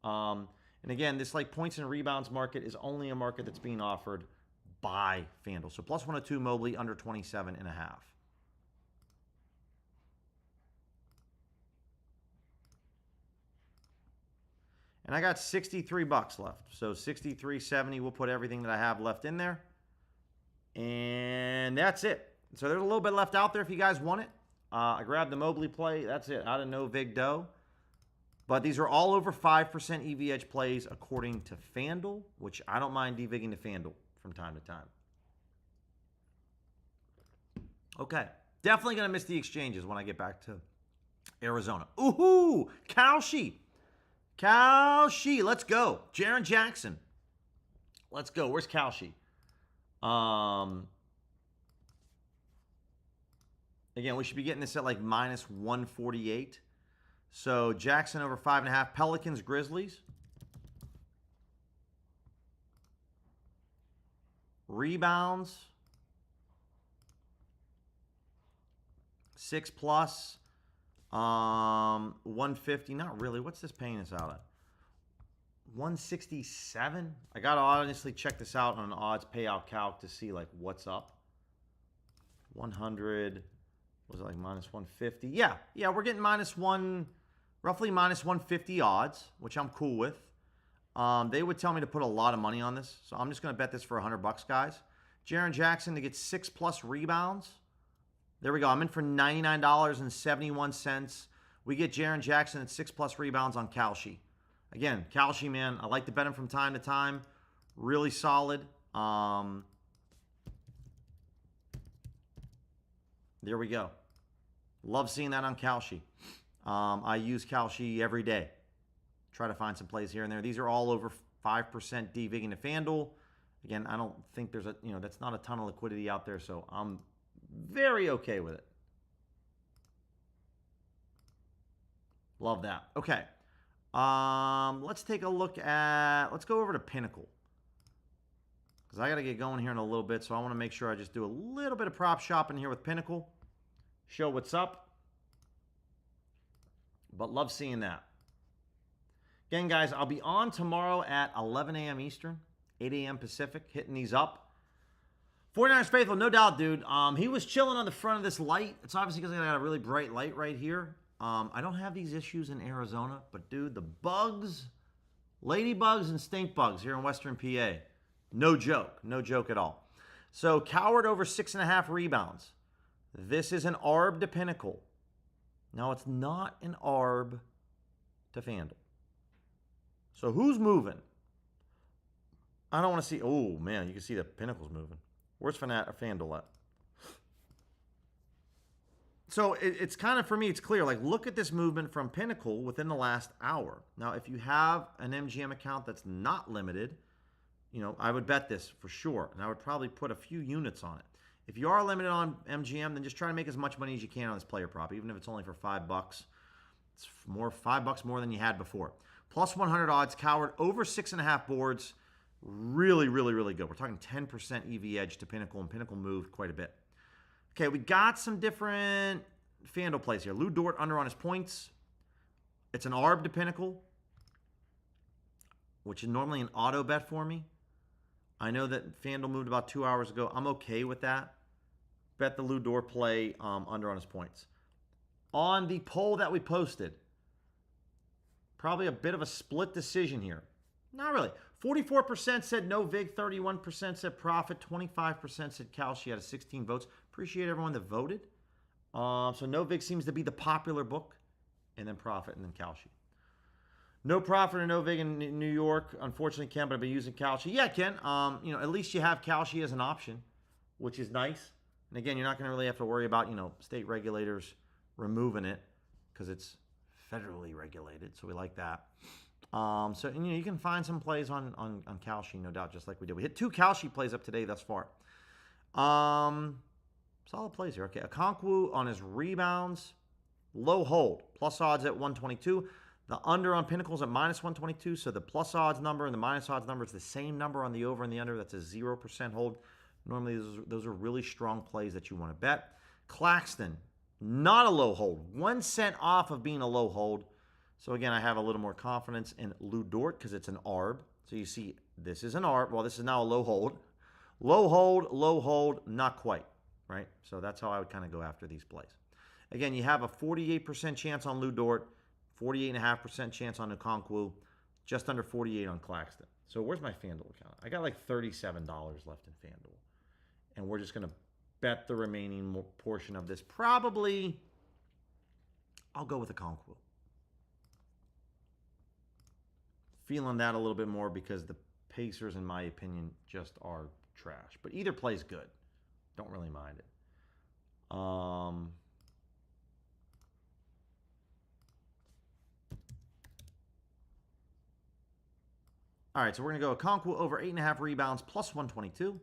And again, this like points and rebounds market is only a market that's being offered by FanDuel. So plus 102 Mobley, under 27.5. And I got $63 left. So $63.70, we'll put everything that I have left in there. And that's it. So there's a little bit left out there if you guys want it. I grabbed the Mobley play. That's it. Out of no vig dough. But these are all over 5% EVH plays according to FanDuel, which I don't mind devigging to FanDuel from time to time. Okay. Definitely going to miss the exchanges when I get back to Arizona. Ooh, Kalshi. Kalshi, let's go. Jaren Jackson. Let's go. Where's Kalshi? Again, we should be getting this at like minus 148. So Jackson over 5.5. Pelicans, Grizzlies. Rebounds. 6+. 150. Not really. What's this paying us out at? 167. I gotta honestly check this out on an odds payout calc to see like what's up. 100. Was it like minus 150? Yeah, we're getting roughly minus 150 odds, which I'm cool with. They would tell me to put a lot of money on this, so I'm just gonna bet this for $100, guys. Jaren Jackson to get 6+ rebounds. There we go. I'm in for $99.71. We get Jaren Jackson at 6+ rebounds on Kalshi. Again, Kalshi, man, I like to bet him from time to time. Really solid. There we go. Love seeing that on Kalshi. I use Kalshi every day. Try to find some plays here and there. These are all over 5% devigging to FanDuel. Again, I don't think there's that's not a ton of liquidity out there, so I'm very okay with it. Love that. Okay. Let's take a look at, let's go over to Pinnacle. because I got to get going here in a little bit, so I want to make sure I just do a little bit of prop shopping here with Pinnacle. Show what's up. But love seeing that. Again, guys, I'll be on tomorrow at 11 a.m. Eastern, 8 a.m. Pacific, hitting these up. 49ers faithful, no doubt, dude. He was chilling on the front of this light. It's obviously because I got a really bright light right here. I don't have these issues in Arizona, but, dude, the bugs, ladybugs and stink bugs here in Western PA, no joke at all. So, Coward over 6.5 rebounds. This is an ARB to Pinnacle. Now, it's not an ARB to FanDuel. So, who's moving? I don't want to see. Oh, man, you can see the Pinnacle's moving. Where's FanDuel at? So it's kind of, for me, it's clear. Like, look at this movement from Pinnacle within the last hour. Now, if you have an MGM account that's not limited, you know, I would bet this for sure. And I would probably put a few units on it. If you are limited on MGM, then just try to make as much money as you can on this player prop, even if it's only for $5. It's $5 more than you had before. Plus 100 odds, Coward over 6.5 boards. Really, really, really good. We're talking 10% EV edge to Pinnacle, and Pinnacle moved quite a bit. Okay, we got some different FanDuel plays here. Lou Dort under on his points. It's an ARB to Pinnacle, which is normally an auto bet for me. I know that FanDuel moved about 2 hours ago. I'm okay with that. Bet the Lou Dort play under on his points. On the poll that we posted, probably a bit of a split decision here. Not really. 44% said no vig, 31% said profit, 25% said Kalshi out of 16 votes. Appreciate everyone that voted. So no vig seems to be the popular book, and then profit, and then Kalshi. No profit or no vig in New York. Unfortunately, Ken, but I've been using Kalshi. Yeah, Ken. You know, at least you have Kalshi as an option, which is nice. And again, you're not going to really have to worry about, you know, state regulators removing it because it's federally regulated. So we like that. So, and, you know, you can find some plays on Kalshi, no doubt, just like we did. We hit 2 Kalshi plays up today thus far. Solid plays here. Okay, Okonkwo on his rebounds, low hold, plus odds at 122. The under on Pinnacle's at minus 122, so the plus odds number and the minus odds number is the same number on the over and the under. That's a 0% hold. Normally, those are really strong plays that you want to bet. Claxton, not a low hold. 1 cent off of being a low hold. So, again, I have a little more confidence in Lou Dort because it's an ARB. So, you see, this is an ARB. Well, this is now a low hold. Low hold, not quite, right? So, that's how I would kind of go after these plays. Again, you have a 48% chance on Lou Dort, 48.5% chance on Okonkwo, just under 48 on Claxton. So, where's my FanDuel account? I got like $37 left in FanDuel. And we're just going to bet the remaining portion of this. Probably, I'll go with Okonkwo. Feeling that a little bit more because the Pacers, in my opinion, just are trash. But either play's good. Don't really mind it. All right, so we're going to go Okonkwo over 8.5 rebounds, plus 122.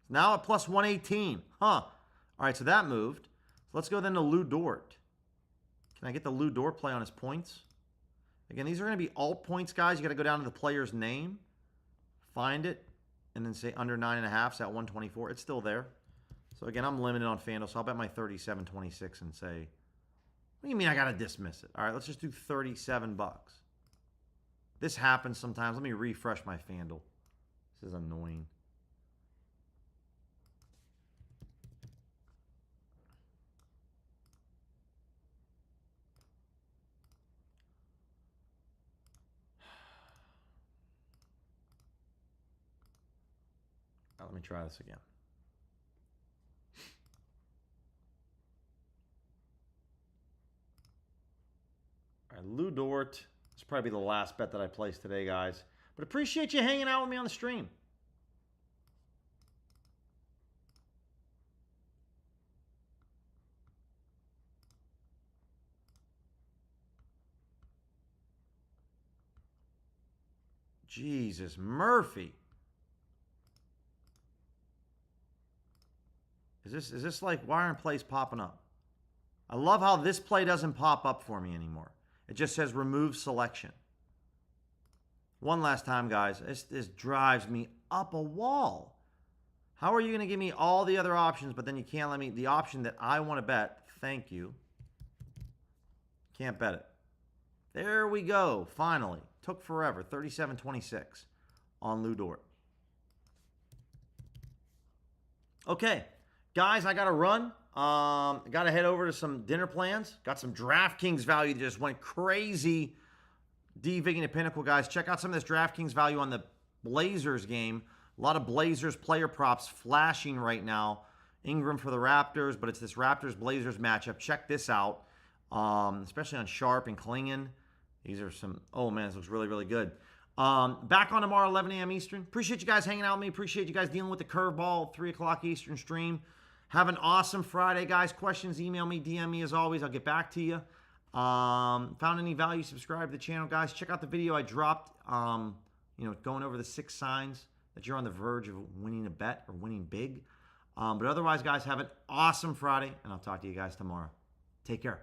Now at plus 118. Huh. All right, so that moved. So let's go then to Lou Dort. Can I get the Lou Dort play on his points? Again, these are going to be alt points, guys. You got to go down to the player's name, find it, and then say under 9.5, so at 124. It's still there. So again, I'm limited on FanDuel, so I'll bet my 37.26 and say, what do you mean I got to dismiss it? All right, let's just do $37. This happens sometimes. Let me refresh my FanDuel. This is annoying. Let me try this again. All right, Lou Dort. This will probably be the last bet that I place today, guys. But appreciate you hanging out with me on the stream. Jesus, Murphy. Is this like wire and place popping up? I love how this play doesn't pop up for me anymore. It just says remove selection. One last time, guys. This drives me up a wall. How are you going to give me all the other options, but then you can't let me, the option that I want to bet, thank you, can't bet it. There we go, finally. Took forever, 37-26 on Lou Dort. Okay, guys, I got to run. Got to head over to some dinner plans. Got some DraftKings value that just went crazy. D-Vigging to Pinnacle, guys. Check out some of this DraftKings value on the Blazers game. A lot of Blazers player props flashing right now. Ingram for the Raptors, but it's this Raptors-Blazers matchup. Check this out, especially on Sharp and Klingon. These are some, oh man, this looks really, really good. Back on tomorrow, 11 a.m. Eastern. Appreciate you guys hanging out with me. Appreciate you guys dealing with the curveball, 3 o'clock Eastern stream. Have an awesome Friday, guys. Questions, email me, DM me as always. I'll get back to you. Found any value, subscribe to the channel, guys. Check out the video I dropped, going over the 6 signs that you're on the verge of winning a bet or winning big. But otherwise, guys, have an awesome Friday, and I'll talk to you guys tomorrow. Take care.